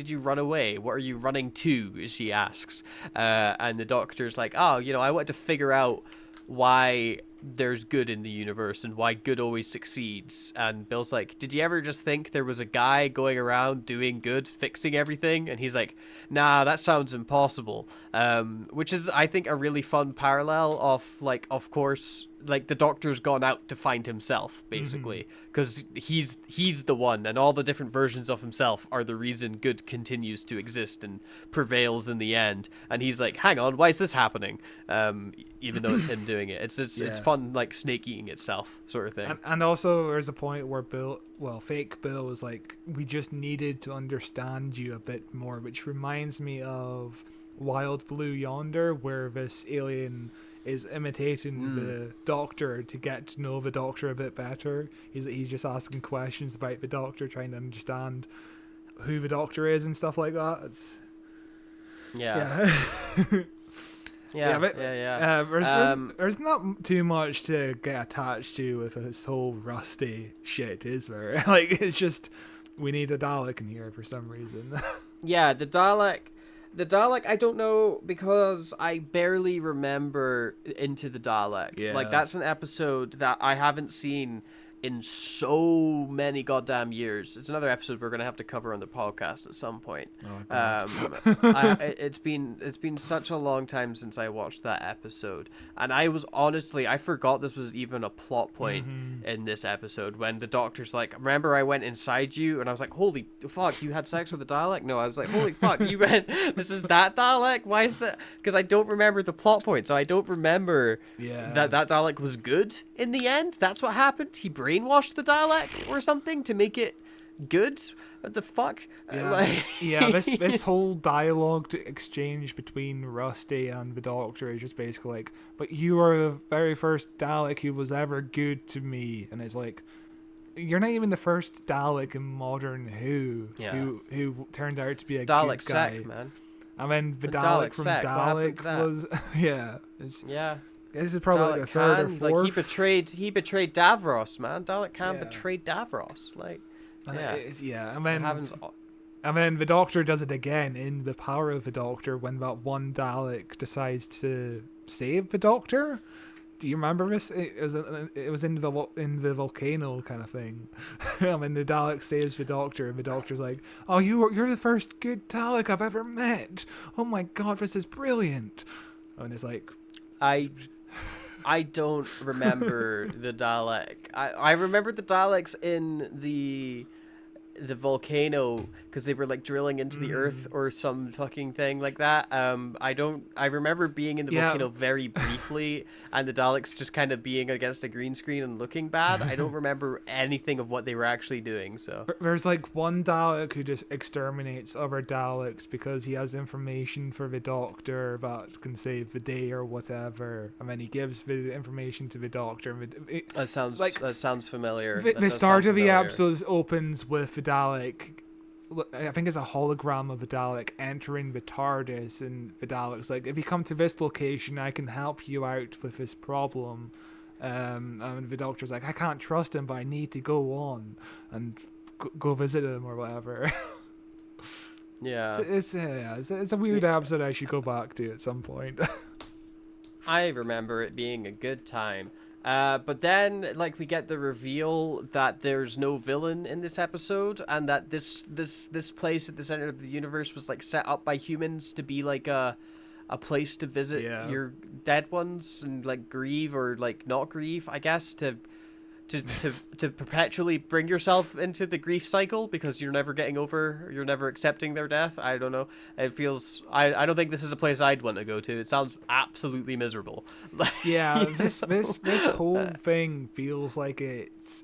you run away? What are you running to? She asks, and the doctor's like, oh, I want to figure out why there's good in the universe and why good always succeeds. And Bill's like, did you ever just think there was a guy going around doing good, fixing everything? And he's like, nah, that sounds impossible. Which is, I think, a really fun parallel of, like, of course, like, the doctor's gone out to find himself, basically, because he's the one, and all the different versions of himself are the reason good continues to exist and prevails in the end. And he's like, hang on, why is this happening? Even though it's him doing it, it's fun, like, snake eating itself sort of thing. And also there's a point where fake Bill was like, we just needed to understand you a bit more, which reminds me of Wild Blue Yonder, where this alien is imitating the doctor to get to know the doctor a bit better. He's just asking questions about the doctor, trying to understand who the doctor is and stuff like that. It's there's not too much to get attached to with this whole Rusty shit, is there? Like, it's just, we need a Dalek in here for some reason. Yeah, the Dalek, I don't know, because I barely remember Into the Dalek. Yeah. Like, that's an episode that I haven't seen in so many goddamn years. It's another episode we're gonna have to cover on the podcast at some point. It's been such a long time since I watched that episode, and I forgot this was even a plot point in this episode, when the doctor's like, remember I went inside you? And I was like, holy fuck, you had sex with a Dalek? No, I was like, holy fuck, you went, this is that Dalek? Why is that? Because I don't remember the plot point, so I don't remember that Dalek was good in the end. That's what happened. He brainwashed the Dalek or something to make it good. What the fuck? This whole dialogue exchange between Rusty and the Doctor is just basically like, but you are the very first Dalek who was ever good to me. And it's like, you're not even the first Dalek in modern who turned out to be a Dalek good guy. sec, man. I mean, the Dalek from Dalek was this is probably like a third or fourth. Like, he betrayed Davros, man. Dalek Khan betrayed Davros. Like, and then the Doctor does it again in The Power of the Doctor, when that one Dalek decides to save the Doctor. Do you remember this? It was in the volcano kind of thing. I mean, the Dalek saves the Doctor, and the Doctor's like, "Oh, you're the first good Dalek I've ever met. Oh my God, this is brilliant." And it's like, I don't remember the Dalek. I remember the Daleks in the volcano, because they were like drilling into the earth or some fucking thing like that. I remember being in the volcano very briefly, and the Daleks just kind of being against a green screen and looking bad. I don't remember anything of what they were actually doing. So there's like one Dalek who just exterminates other Daleks because he has information for the Doctor that can save the day or whatever, and then he gives the information to the Doctor. And that sounds familiar. The start of the episode opens with the Dalek, I think it's a hologram of a Dalek entering the TARDIS, and the Dalek's like, if you come to this location, I can help you out with this problem. And the Doctor's like, I can't trust him, but I need to go on and go visit him or whatever. Yeah. It's a weird episode I should go back to at some point. I remember it being a good time. But then, like, we get the reveal that there's no villain in this episode, and that this place at the center of the universe was like set up by humans to be like a place to visit your dead ones and like grieve or like not grieve, I guess, to perpetually bring yourself into the grief cycle, because you're never accepting their death. I don't know. It feels, I don't think this is a place I'd want to go to. It sounds absolutely miserable. This whole thing feels like it's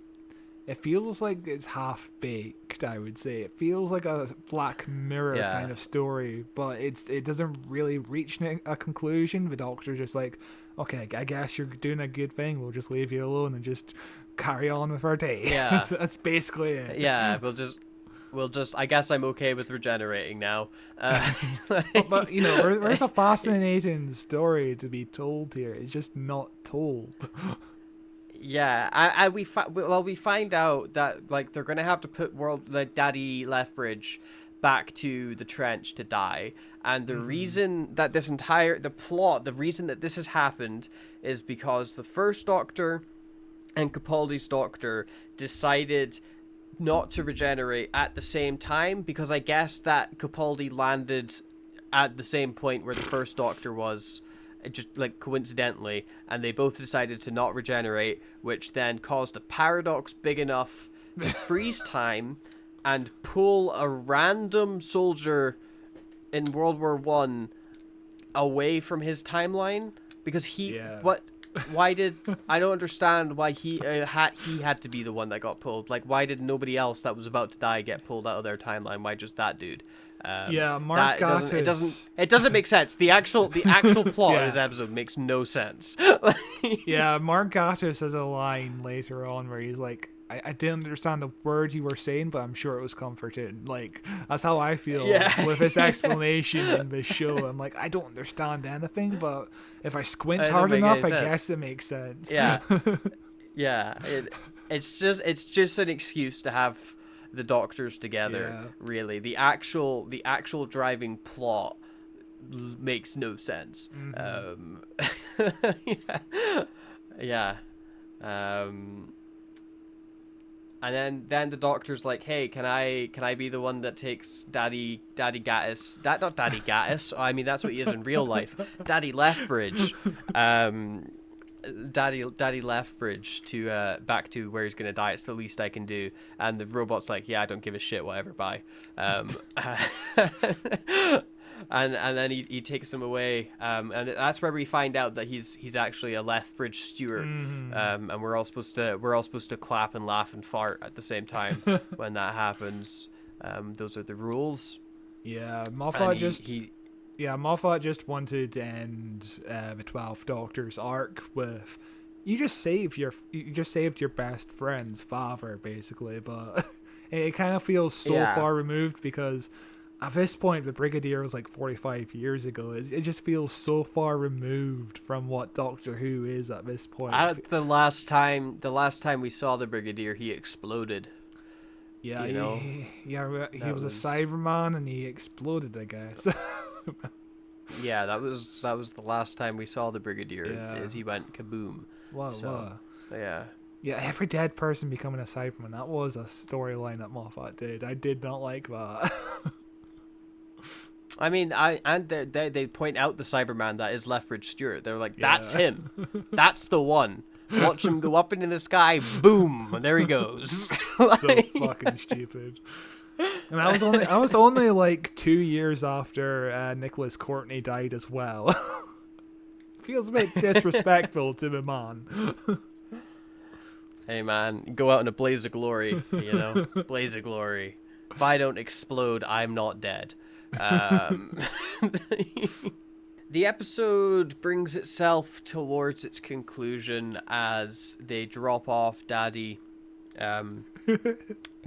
half baked, I would say. It feels like a Black Mirror kind of story, but it doesn't really reach a conclusion. The Doctor's just like, okay, I guess you're doing a good thing. We'll just leave you alone and just carry on with our day. Yeah. That's basically it. Yeah, we'll just I guess I'm okay with regenerating now. But you know, there's a fascinating story to be told here. It's just not told. Yeah, we find out that like they're gonna have to put Daddy Lethbridge back to the trench to die, and the reason that the reason that this has happened is because the first Doctor and Capaldi's Doctor decided not to regenerate at the same time, because I guess that Capaldi landed at the same point where the first Doctor was, just like coincidentally, and they both decided to not regenerate, which then caused a paradox big enough to freeze time and pull a random soldier in World War One away from his timeline, because why did I don't understand why he had to be the one that got pulled. Like, why did nobody else that was about to die get pulled out of their timeline? Why just that dude? Mark Gatiss. It doesn't make sense. The actual plot of this episode makes no sense. Yeah, Mark Gatiss has a line later on where he's like, I didn't understand the word you were saying, but I'm sure it was comforting. Like, that's how I feel with this explanation in this show. I'm like, I don't understand anything, but if I squint hard enough, I guess it makes sense. Yeah. Yeah. It's just an excuse to have the Doctors together, really. The actual driving plot makes no sense. Yeah. And then the Doctor's like, hey, can I be the one that takes Daddy Gattis? Not Daddy Gattis. I mean, that's what he is in real life. Daddy Lethbridge. Daddy Lethbridge to back to where he's gonna die. It's the least I can do. And the robot's like, yeah, I don't give a shit, whatever, bye. And then he takes him away, and that's where we find out that he's actually a Lethbridge steward, and we're all supposed to clap and laugh and fart at the same time when that happens. Those are the rules. Yeah, Moffat just wanted to end the 12th Doctor's arc with you just saved your best friend's father, basically, but it kind of feels so far removed, because at this point the Brigadier was like 45 years ago. It just feels so far removed from what Doctor Who is at this point. The last time we saw the Brigadier, he exploded. Yeah, he was a Cyberman and he exploded, I guess. Yeah, that was the last time we saw the Brigadier, as he went kaboom. Wow. Yeah. Yeah, every dead person becoming a Cyberman. That was a storyline that Moffat did. I did not like that. I mean, they point out the Cyberman that is Lethbridge Stewart. They're like, that's him. That's the one. Watch him go up into the sky, boom, and there he goes. So fucking stupid. And I was only like 2 years after Nicholas Courtney died as well. Feels a bit disrespectful to the man. Hey man, go out in a blaze of glory, blaze of glory. If I don't explode, I'm not dead. The episode brings itself towards its conclusion as they drop off Daddy.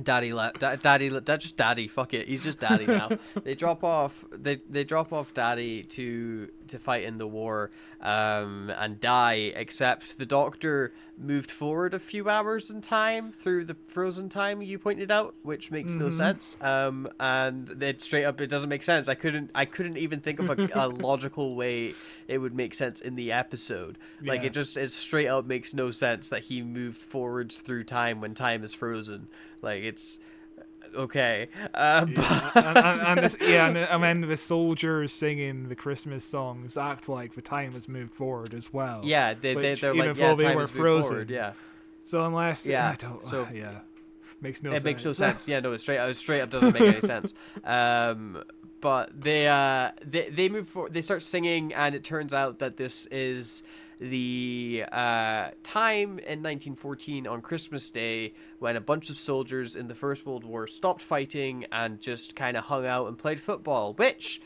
Just Daddy. Fuck it, he's just Daddy now. They drop off Daddy to fight in the war, and die. Except the Doctor moved forward a few hours in time through the frozen time you pointed out, which makes no sense. And it straight up, it doesn't make sense. I couldn't even think of a logical way it would make sense in the episode. Like it straight up makes no sense that he moved forwards through time when time is frozen. Like, it's okay. And then the soldiers singing the Christmas songs act like the time has moved forward as well. Yeah, they're like, yeah, time has moved forward. Yeah. So unless makes no sense. It makes no sense. Yeah, no, it straight up doesn't make any sense. But they move forward. They start singing, and it turns out that this is the time in 1914 on Christmas Day when a bunch of soldiers in the First World War stopped fighting and just kind of hung out and played football, which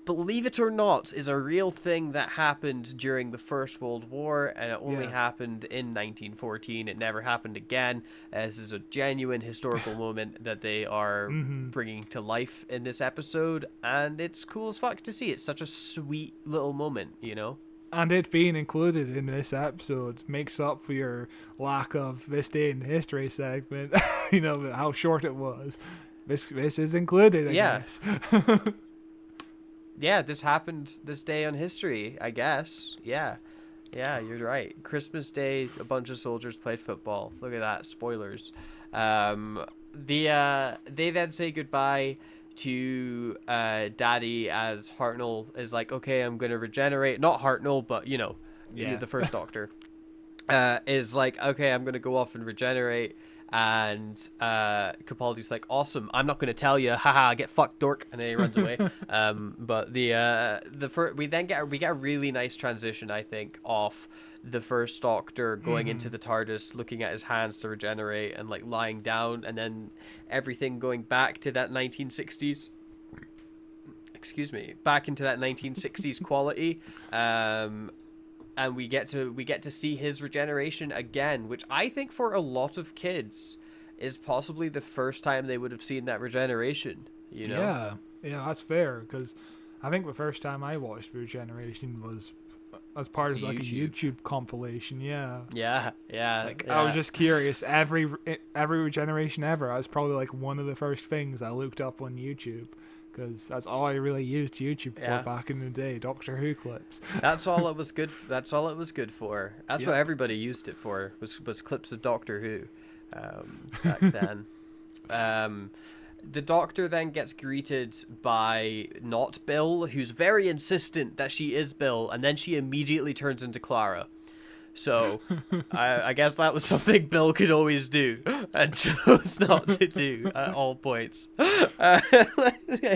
believe it or not, is a real thing that happened during the First World War, and it only happened in 1914. It never happened again. This is a genuine historical moment that they are bringing to life in this episode, and it's cool as fuck to see. It's such a sweet little moment, you know? And it being included in this episode makes up for your lack of this day in history segment. You know, how short it was. This is included, I guess. Yeah, this happened this day on history, I guess. Yeah, you're right. Christmas Day, a bunch of soldiers played football. Look at that, spoilers. They then say goodbye to Daddy as Hartnell is like, okay, I'm gonna regenerate. Not Hartnell, but you know, the first Doctor is like, okay, I'm gonna go off and regenerate. And Capaldi's like, awesome, I'm not gonna tell you, haha, get fucked, dork, and then he runs away. But we get a really nice transition, I think, off the first Doctor going into the TARDIS, looking at his hands to regenerate and like lying down, and then everything going back to that 1960s. Excuse me, back into that 1960s quality. And we get to see his regeneration again, which I think for a lot of kids is possibly the first time they would have seen that regeneration, you know? Yeah, that's fair, because I think the first time I watched regeneration was as part of like a YouTube compilation. I was just curious. Every regeneration ever, that was probably like one of the first things I looked up on YouTube, because that's all I really used YouTube for back in the day. Doctor Who clips. That's all it was good for. That's what everybody used it for, was clips of Doctor Who back then. The Doctor then gets greeted by not Bill, who's very insistent that she is Bill, and then she immediately turns into Clara. So I guess that was something Bill could always do and chose not to do at all points. A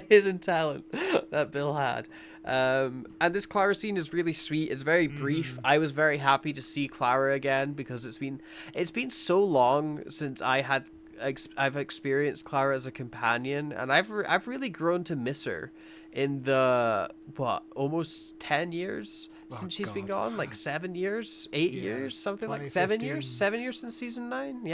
hidden talent that Bill had. And this Clara scene is really sweet. It's very brief. I was very happy to see Clara again, because it's been so long since I've experienced Clara as a companion, and I've really grown to miss her in the almost 10 years since she's been gone, like 7 years, 8 years, something like 7 years since season 9.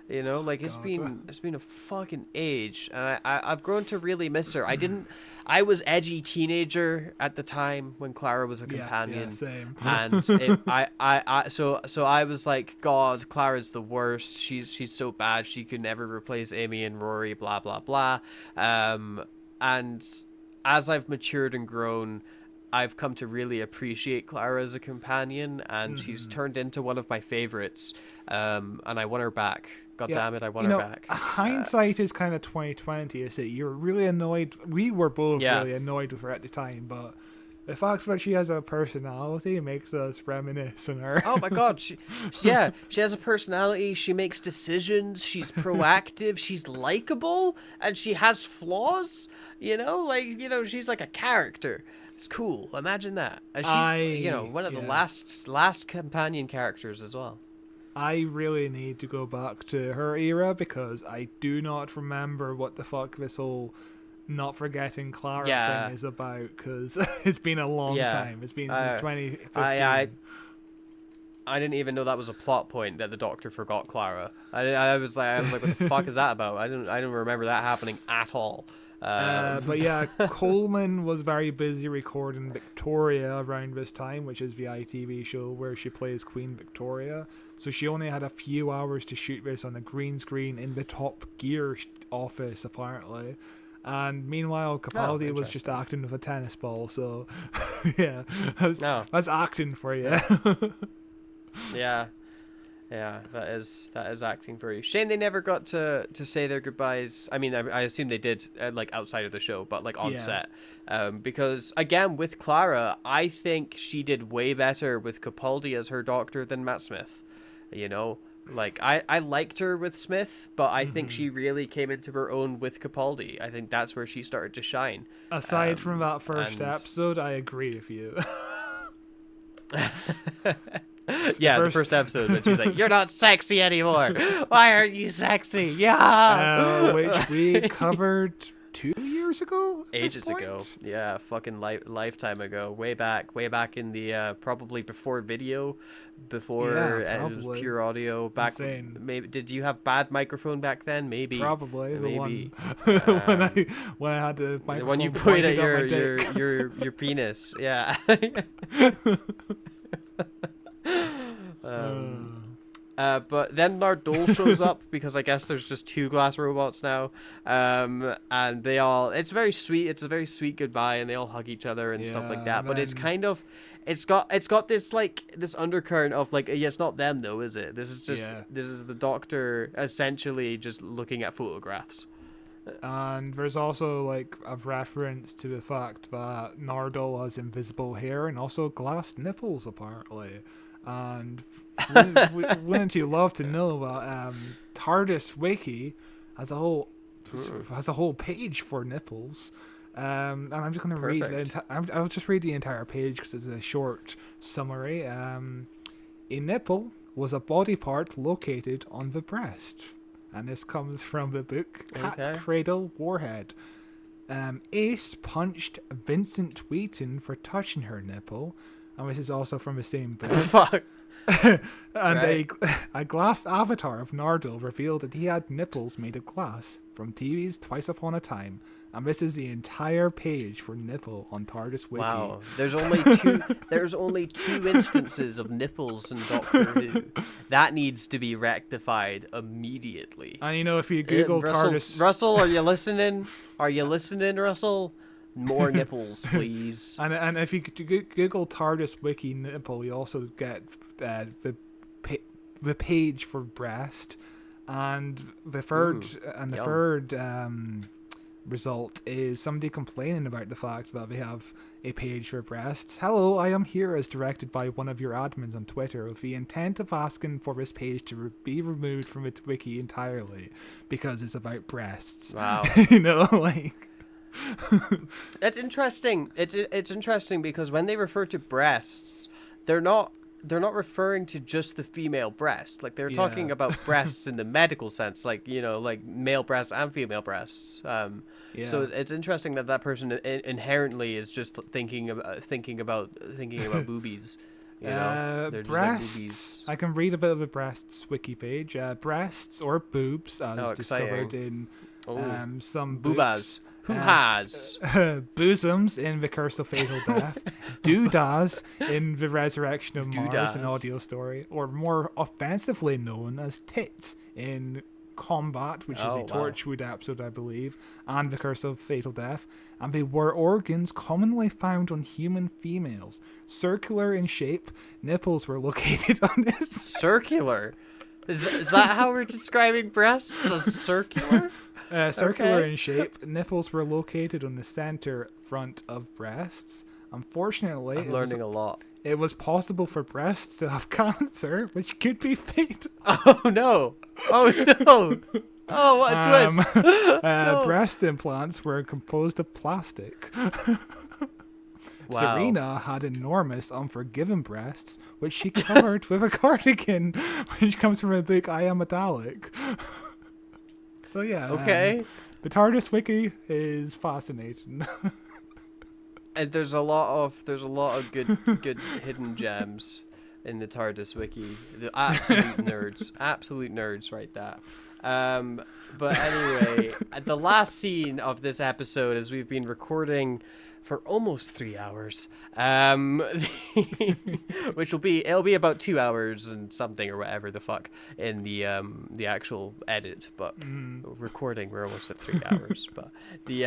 You know, like it's been a fucking age, and I've grown to really miss her. I was edgy teenager at the time when Clara was a companion, same. And so I was like, God, Clara's the worst. She's so bad. She could never replace Amy and Rory. Blah blah blah. And as I've matured and grown, I've come to really appreciate Clara as a companion, and she's turned into one of my favorites. And I want her back. God damn it, I want her back. Hindsight is kind of 2020, is it? You're really annoyed. We were both really annoyed with her at the time, but the fact that she has a personality makes us reminisce on her. Oh my God, she has a personality. She makes decisions. She's proactive. She's likable, and she has flaws. You know, she's like a character. It's cool. Imagine that. And she's, one of the last companion characters as well. I really need to go back to her era, because I do not remember what the fuck this whole not forgetting Clara thing is about, because it's been a long time. It's been since 2015. I didn't even know that was a plot point, that the Doctor forgot Clara. I was like, what the fuck is that about? I don't remember that happening at all. But yeah, Coleman was very busy recording Victoria around this time, which is the ITV show where she plays Queen Victoria. So she only had a few hours to shoot this on a green screen in the Top Gear office, apparently. And meanwhile, Capaldi was just acting with a tennis ball. So yeah, that's acting for you. Yeah, that is acting for you. Shame they never got to say their goodbyes. I mean, I assume they did, like outside of the show, but like on set. Because again, with Clara, I think she did way better with Capaldi as her Doctor than Matt Smith. You know, like I liked her with Smith, but I think she really came into her own with Capaldi. I think that's where she started to shine. Aside from that first episode, I agree with you. The first episode when she's like, "You're not sexy anymore. Why aren't you sexy?" Yeah. Which we covered 2 years years ago. At this Ages ago. point? Yeah, fucking lifetime ago. Way back in the probably before video, before Yeah, it was probably. pure audio. Back Insane. maybe did you have bad microphone back then? Maybe. Probably the Maybe. one when I had the microphone When you point at pointed my your dick. your penis. Yeah. But then Nardole shows up because I guess there's just two glass robots now, and they all. It's very sweet. It's a very sweet goodbye, and they all hug each other and stuff like Yeah, that. But it's man. kind of, it's got this like this undercurrent of like, yeah, it's not them though, is it? This is just this is the Doctor essentially just looking at photographs. And there's also like a reference to the fact that Nardole has invisible hair and also glass nipples apparently. And wouldn't you love to know that TARDIS Wiki has a whole page for nipples. And I'm just going to read I'll just read the entire page because it's a short summary. A nipple was a body part located on the breast. And this comes from the book Cat's Cradle Warhead. Ace punched Vincent Wheaton for touching her nipple. And this is also from the same book. Fuck. And a glass avatar of Nardole revealed that he had nipples made of glass from TV's Twice Upon a Time. And this is the entire page for nipple on TARDIS Wiki. Wow, there's only two instances of nipples in Doctor Who. That needs to be rectified immediately. And you know, if you Google TARDIS... Russell, are you listening? Are you listening, Russell? More nipples, please. And if you Google TARDIS Wiki nipple, you also get the page for breast, and the third result is somebody complaining about the fact that they have a page for breasts. Hello, I am here as directed by one of your admins on Twitter with the intent of asking for this page to be removed from its wiki entirely because it's about breasts. Wow. You know, like. It's interesting. It's interesting because when they refer to breasts, they're not referring to just the female breast. Like they're talking about breasts in the medical sense, like, you know, like male breasts and female breasts. So it's interesting that person inherently is just thinking about boobies. You know, they're breasts. just like boobies. I can read a bit of a breasts wiki page. Breasts or boobs, as discovered in some boobas. books. Who has Bosoms in The Curse of Fatal Death, Doodas in The Resurrection of Mars, an audio story, or more offensively known as tits in Combat, which is a Torchwood episode, I believe, and The Curse of Fatal Death. And they were organs commonly found on human females. Circular in shape, nipples were located on this. Circular? Is that how we're describing breasts? As circular? Circular in shape, nipples were located on the center front of breasts. Unfortunately, I'm learning a lot. It was possible for breasts to have cancer, which could be fatal. Oh no! Oh no! Oh, what a twist! No. Breast implants were composed of plastic. Wow. Serena had enormous, unforgiving breasts, which she covered with a cardigan, which comes from a book I Am a Dalek. So yeah. Okay. The TARDIS Wiki is fascinating. And there's a lot of good hidden gems in the TARDIS Wiki. The absolute nerds right there. But anyway, the last scene of this episode, as we've been recording for almost 3 hours, which it'll be about 2 hours and something or whatever the fuck in the actual edit, but recording we're almost at 3 hours. But the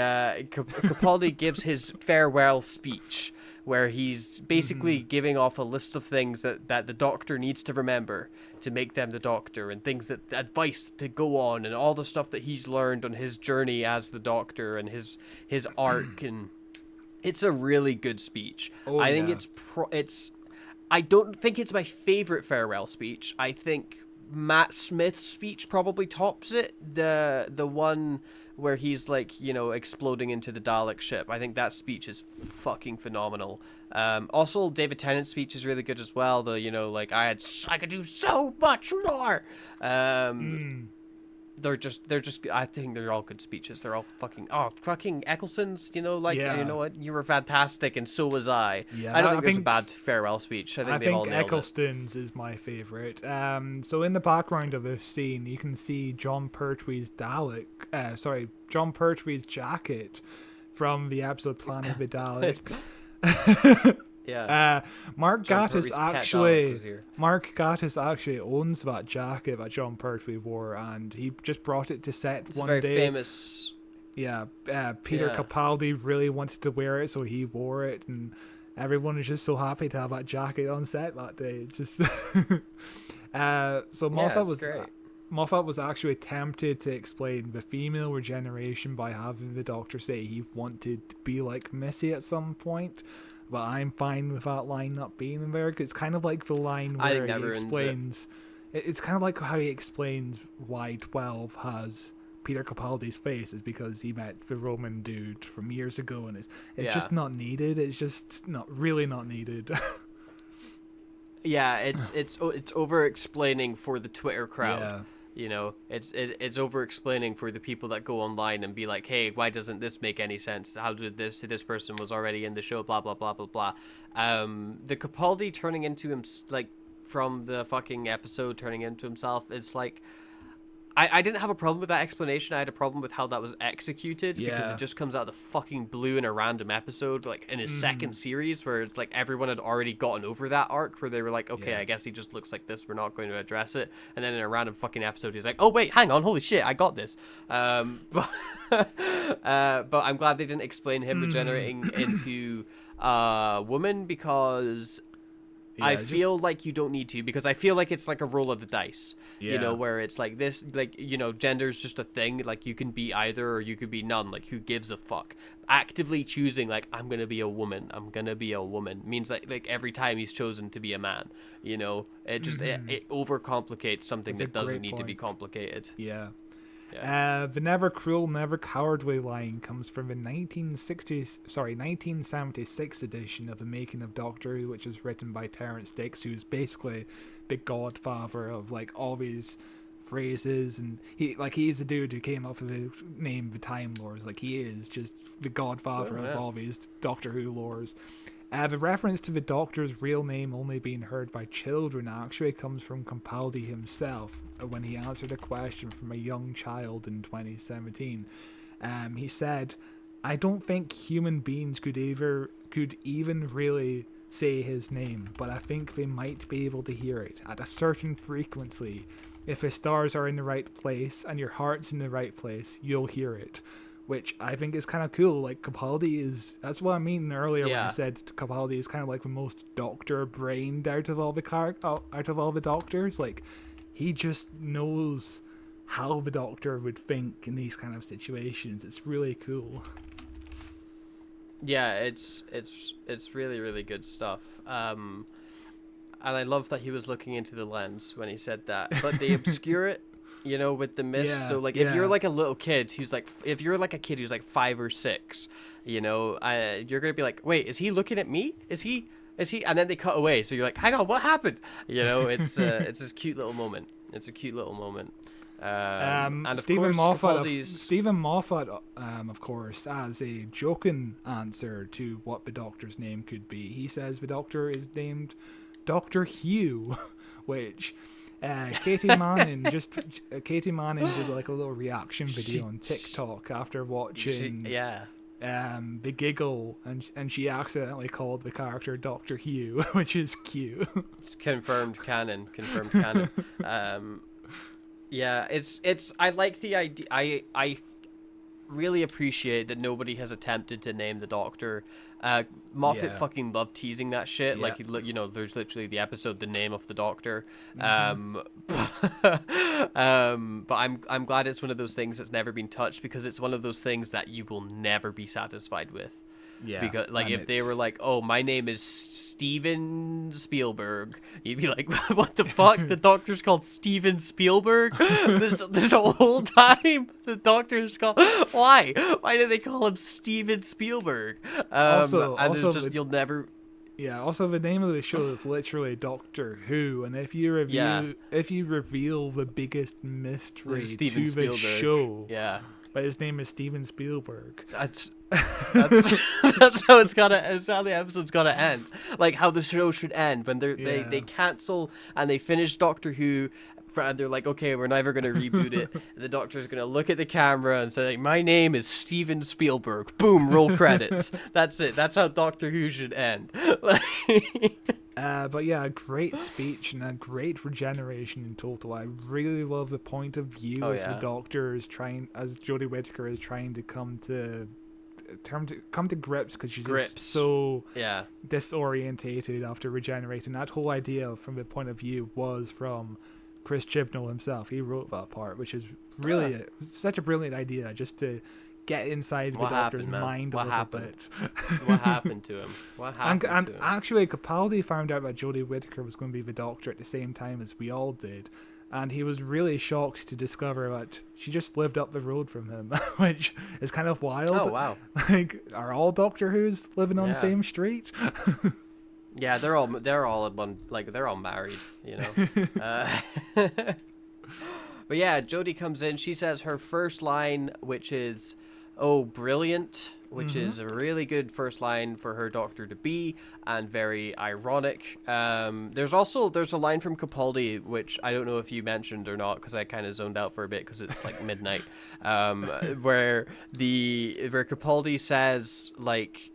Capaldi gives his farewell speech where he's basically giving off a list of things that the Doctor needs to remember to make them the Doctor, and things that advice to go on, and all the stuff that he's learned on his journey as the Doctor and his arc. And it's a really good speech. I think it's I don't think it's my favorite farewell speech. I think Matt Smith's speech probably tops it. The one where he's like, you know, exploding into the Dalek ship. I think that speech is fucking phenomenal. Also, David Tennant's speech is really good as well. The, you know, like I could do so much more. they're just I think they're all good speeches. They're all fucking Eccleston's, you know, like Yeah. you know what, you were fantastic and so was I. Yeah, I don't I think there's a think- bad farewell speech. I think they've all nailed it. Eccleston's is my favorite. So in the background of this scene, you can see John Pertwee's John Pertwee's jacket from the episode Planet of the Daleks. Yeah. Mark John Gatiss Pertwee's pet actually Dalek was here. owns that jacket that John Pertwee wore, and he just brought it to set It's one a very day. famous. Yeah, Peter Yeah. Capaldi really wanted to wear it, so he wore it, and everyone was just so happy to have that jacket on set that day. It's just so Moffat was actually tempted to explain the female regeneration by having the Doctor say he wanted to be like Missy at some point, but I'm fine with that line not being in there. 'Cause it's kind of like the line I think where that he ruins it. explains. It's kind of like how he explains why 12 has Peter Capaldi's face is because he met the Roman dude from years ago, and it's just not needed. It's just not needed. Yeah, it's over explaining for the Twitter crowd. Yeah. You know, it's over explaining for the people that go online and be like, hey, why doesn't this make any sense? How did this person was already in the show, blah blah blah blah blah. The Capaldi turning into him, like, from the fucking episode turning into himself, it's like, I didn't have a problem with that explanation. I had a problem with how that was executed, because Yeah. it just comes out of the fucking blue in a random episode, like in his second series, where it's like everyone had already gotten over that arc, where they were like, okay, Yeah. I guess he just looks like this, we're not going to address it. And then in a random fucking episode, he's like, oh wait, hang on, holy shit, I got this. But I'm glad they didn't explain him regenerating into a woman, because I feel like you don't need to, because I feel like it's like a roll of the dice, you know, Yeah. where it's like this, like, you know, gender's just a thing, like you can be either or you could be none, like who gives a fuck? Actively choosing, like, I'm gonna be a woman means that, like, every time he's chosen to be a man, you know, it just it overcomplicates something That's a that doesn't great need to be point. complicated. Yeah. Yeah. The never cruel, never cowardly line comes from the 1976 edition of The Making of Doctor Who, which was written by Terrence Dicks, who's basically the godfather of like all these phrases, and he's a dude who came up with the name the Time Lords. Like, he is just the godfather of all these Doctor Who lores. The reference to the Doctor's real name only being heard by children actually comes from Capaldi himself when he answered a question from a young child in 2017. He said, "I don't think human beings could even really say his name, but I think they might be able to hear it at a certain frequency. If the stars are in the right place and your heart's in the right place, you'll hear it." Which I think is kind of cool. Like, Capaldi is... That's what I mean earlier when I said Capaldi is kind of like the most doctor-brained out of all the doctors. Like, he just knows how the Doctor would think in these kind of situations. It's really cool. Yeah, it's really, really good stuff. And I love that he was looking into the lens when he said that. But they obscure it, you know, with the mist. Yeah, So, like, if you're like a little kid who's like, if you're like a kid who's like 5 or 6, you know, you're gonna be like, wait, is he looking at me? Is he? And then they cut away. So you're like, hang on, what happened? You know, it's this cute little moment. It's a cute little moment. And of Stephen course, Moffat, of course, as a joking answer to what the Doctor's name could be, he says the Doctor is named Dr. Hugh, which Katie Manning did like a little reaction video on TikTok after watching the Giggle, and she accidentally called the character Dr. Hugh, which is cute. It's confirmed canon. Yeah, it's I like the idea. I really appreciate that nobody has attempted to name the Doctor. Moffat fucking loved teasing that shit. Like, you know, there's literally the episode, The Name of the Doctor. But I'm glad it's one of those things that's never been touched, because it's one of those things that you will never be satisfied with. Yeah, because, like, if they were like, oh, my name is Steven Spielberg, you'd be like, what the fuck? The Doctor's called Steven Spielberg? this whole time the Doctor's called... Why did they call him Steven Spielberg? Also, there's just, you'll never... Yeah. Also, the name of the show is literally Doctor Who, and if you reveal the biggest mystery This is Steven to Spielberg. the show, Yeah. but his name is Steven Spielberg. That's that's how that's how the episode's gotta end. Like how the show should end when they cancel and they finish Doctor Who, and they're like, okay, we're never gonna reboot it. The Doctor's gonna look at the camera and say, like, my name is Steven Spielberg. Boom, roll credits. That's it. That's how Doctor Who should end. But yeah, a great speech and a great regeneration in total. I really love the point of view the Doctor is as Jodie Whittaker is trying to come to grips because she's just so disorientated after regenerating. That whole idea from the point of view was from Chris Chibnall himself. He wrote that part, which is really such a brilliant idea, just to get inside the Doctor's mind a little bit. What happened to him? What happened and to him? Actually, Capaldi found out that Jodie Whittaker was going to be the Doctor at the same time as we all did, and he was really shocked to discover that she just lived up the road from him, which is kind of wild. Oh wow! Like, are all Doctor Who's living on the same street? Yeah, they're all at one, like, they're all married, you know. But yeah, Jodie comes in. She says her first line, which is, "Oh, brilliant," which is a really good first line for her Doctor to be, and very ironic. There's a line from Capaldi, which I don't know if you mentioned or not, because I kind of zoned out for a bit because it's like midnight, where Capaldi says, like,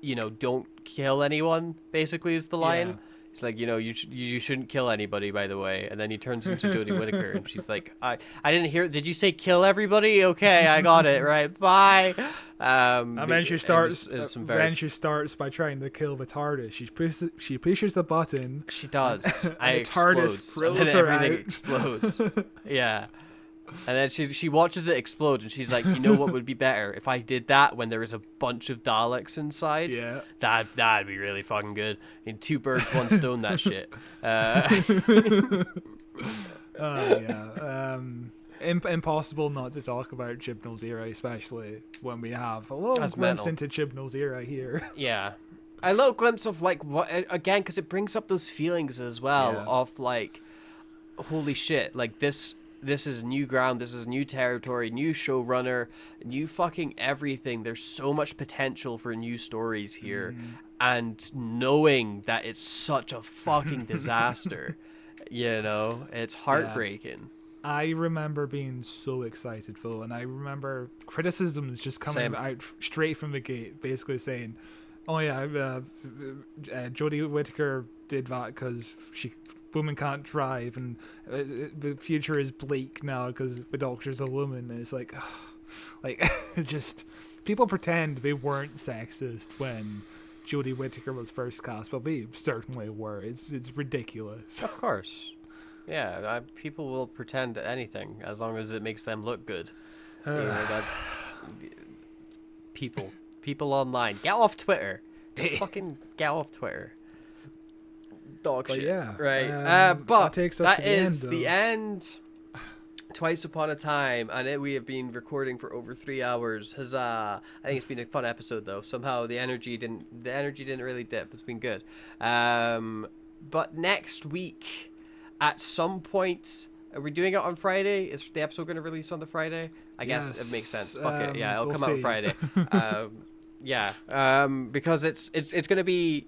you know, don't kill anyone, basically, is the line. Yeah. He's like, you know, you shouldn't kill anybody, by the way. And then he turns into Jodie Whittaker, and she's like, I didn't hear. Did you say kill everybody? Okay, I got it. Right, bye. And then she starts. Then she starts by trying to kill the TARDIS. She pushes the button. She does. And the TARDIS and then everything explodes. Yeah. And then she watches it explode, and she's like, you know what would be better? If I did that when there was a bunch of Daleks inside. Yeah. That'd be really fucking good. I mean, 2 birds, 1 stone, that shit. Impossible not to talk about Chibnall's era, especially when we have a little glimpse into Chibnall's era here. Yeah. A little glimpse of, like, what, again, because it brings up those feelings as well of, like, holy shit, like, this is new ground, this is new territory, new showrunner, new fucking everything. There's so much potential for new stories here. And knowing that it's such a fucking disaster, you know, it's heartbreaking. I remember being so excited, Phil, and I remember criticisms just coming out straight from the gate, basically saying, oh yeah, Jodie Whittaker did that because women can't drive, and the future is bleak now because the Doctor's a woman. And it's like, just people pretend they weren't sexist when Jodie Whittaker was first cast, but they certainly were. It's ridiculous. Of course, yeah. People will pretend anything as long as it makes them look good. You know, that's people online. Get off Twitter. Just fucking get off Twitter. Dog shit. Yeah, right. But that is the end. Twice Upon a Time, and we have been recording for over 3 hours. Huzzah! I think it's been a fun episode, though. Somehow the energy didn't really dip. It's been good. But next week, at some point, are we doing it on Friday? Is the episode going to release on the Friday? I guess it makes sense. Fuck it. Yeah, it'll come out on Friday. Because it's gonna be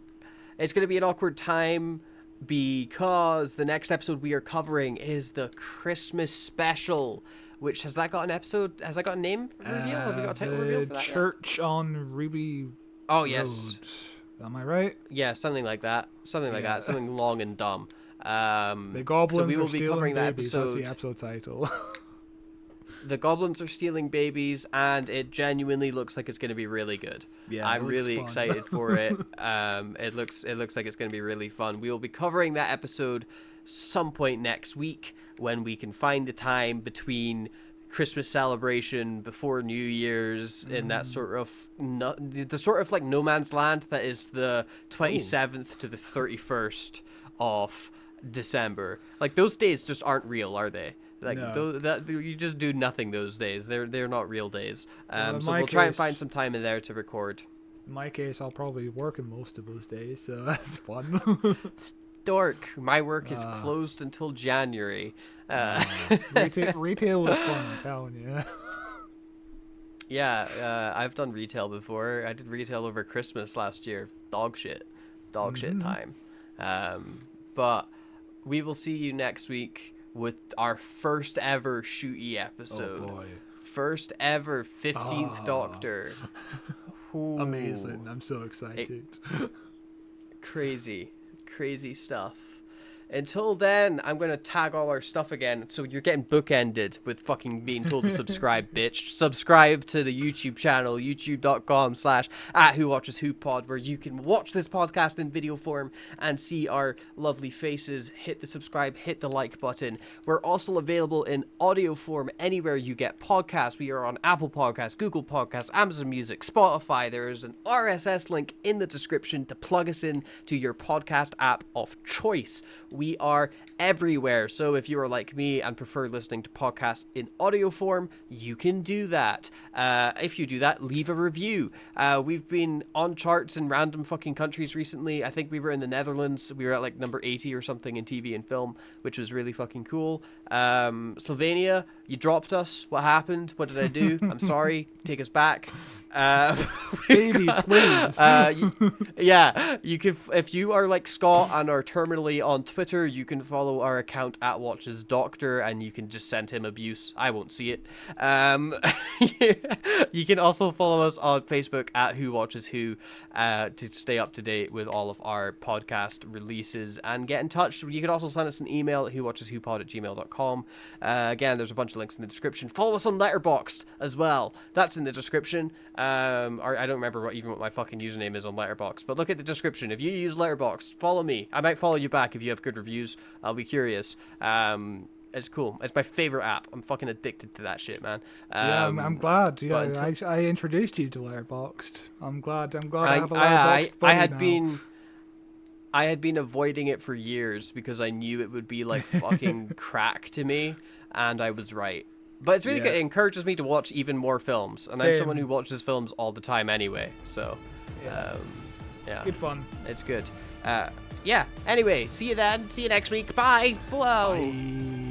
an awkward time, because the next episode we are covering is the Christmas special. Which, has that got an episode? Has that got a name reveal? Have we got a title reveal for that? Church on Ruby. Oh yes. Road. Am I right? Yeah, something like that. Something like that. Something long and dumb. The goblins so we will are be covering that babies. episode. That's the episode title. The goblins are stealing babies, and it genuinely looks like it's going to be really good. Yeah, I'm really excited for it. It looks like it's going to be really fun. We will be covering that episode some point next week when we can find the time between Christmas celebration before New Year's in that sort of like no man's land that is the 27th to the 31st of December. Like, those days just aren't real, are they? Like, no. You just do nothing those days. They're not real days. So we'll try and find some time in there to record. In my case, I'll probably be working most of those days, so that's fun. Dork. My work is closed until January. Retail was fun, I'm telling you. Yeah, I've done retail before. I did retail over Christmas last year. Dog shit time. But we will see you next week with our first ever shooty episode. Oh boy. First ever 15th Doctor. Ooh. Amazing. I'm so excited. Crazy stuff. Until then, I'm going to tag all our stuff again. So you're getting bookended with fucking being told to subscribe, bitch. Subscribe to the YouTube channel, youtube.com/@WhoWatchesWhoPod, where you can watch this podcast in video form and see our lovely faces. Hit the subscribe, hit the like button. We're also available in audio form anywhere you get podcasts. We are on Apple Podcasts, Google Podcasts, Amazon Music, Spotify. There is an RSS link in the description to plug us in to your podcast app of choice. We are everywhere, so if you are like me and prefer listening to podcasts in audio form, you can do that. If you do that, leave a review. We've been on charts in random fucking countries recently. I think we were in the Netherlands. We were at like number 80 or something in TV and film, which was really fucking cool. Slovenia, you dropped us. What happened? What did I do? I'm sorry. Take us back. Baby, please. Yeah, you can. If you are like Scott and are terminally on Twitter, you can follow our account @WatchesDoctor, and you can just send him abuse. I won't see it. You can also follow us on Facebook @WhoWatchesWho to stay up to date with all of our podcast releases and get in touch. You can also send us an email at whowatcheswhopod@gmail.com. Again, there's a bunch of links in the description. Follow us on Letterboxd as well. That's in the description. Or I don't remember what my fucking username is on Letterboxd, but look at the description. If you use Letterboxd, follow me. I might follow you back if you have good reviews. I'll be curious. It's cool. It's my favorite app. I'm fucking addicted to that shit, man. Yeah, I'm glad. Yeah, I introduced you to Letterboxd. I'm glad I have a Letterboxd buddy I had been avoiding it for years because I knew it would be like fucking crack to me, and I was right. But it's really good. It encourages me to watch even more films, and I'm someone who watches films all the time anyway. So, yeah, good fun. It's good. Yeah. Anyway, see you then. See you next week. Bye. Whoa. Bye.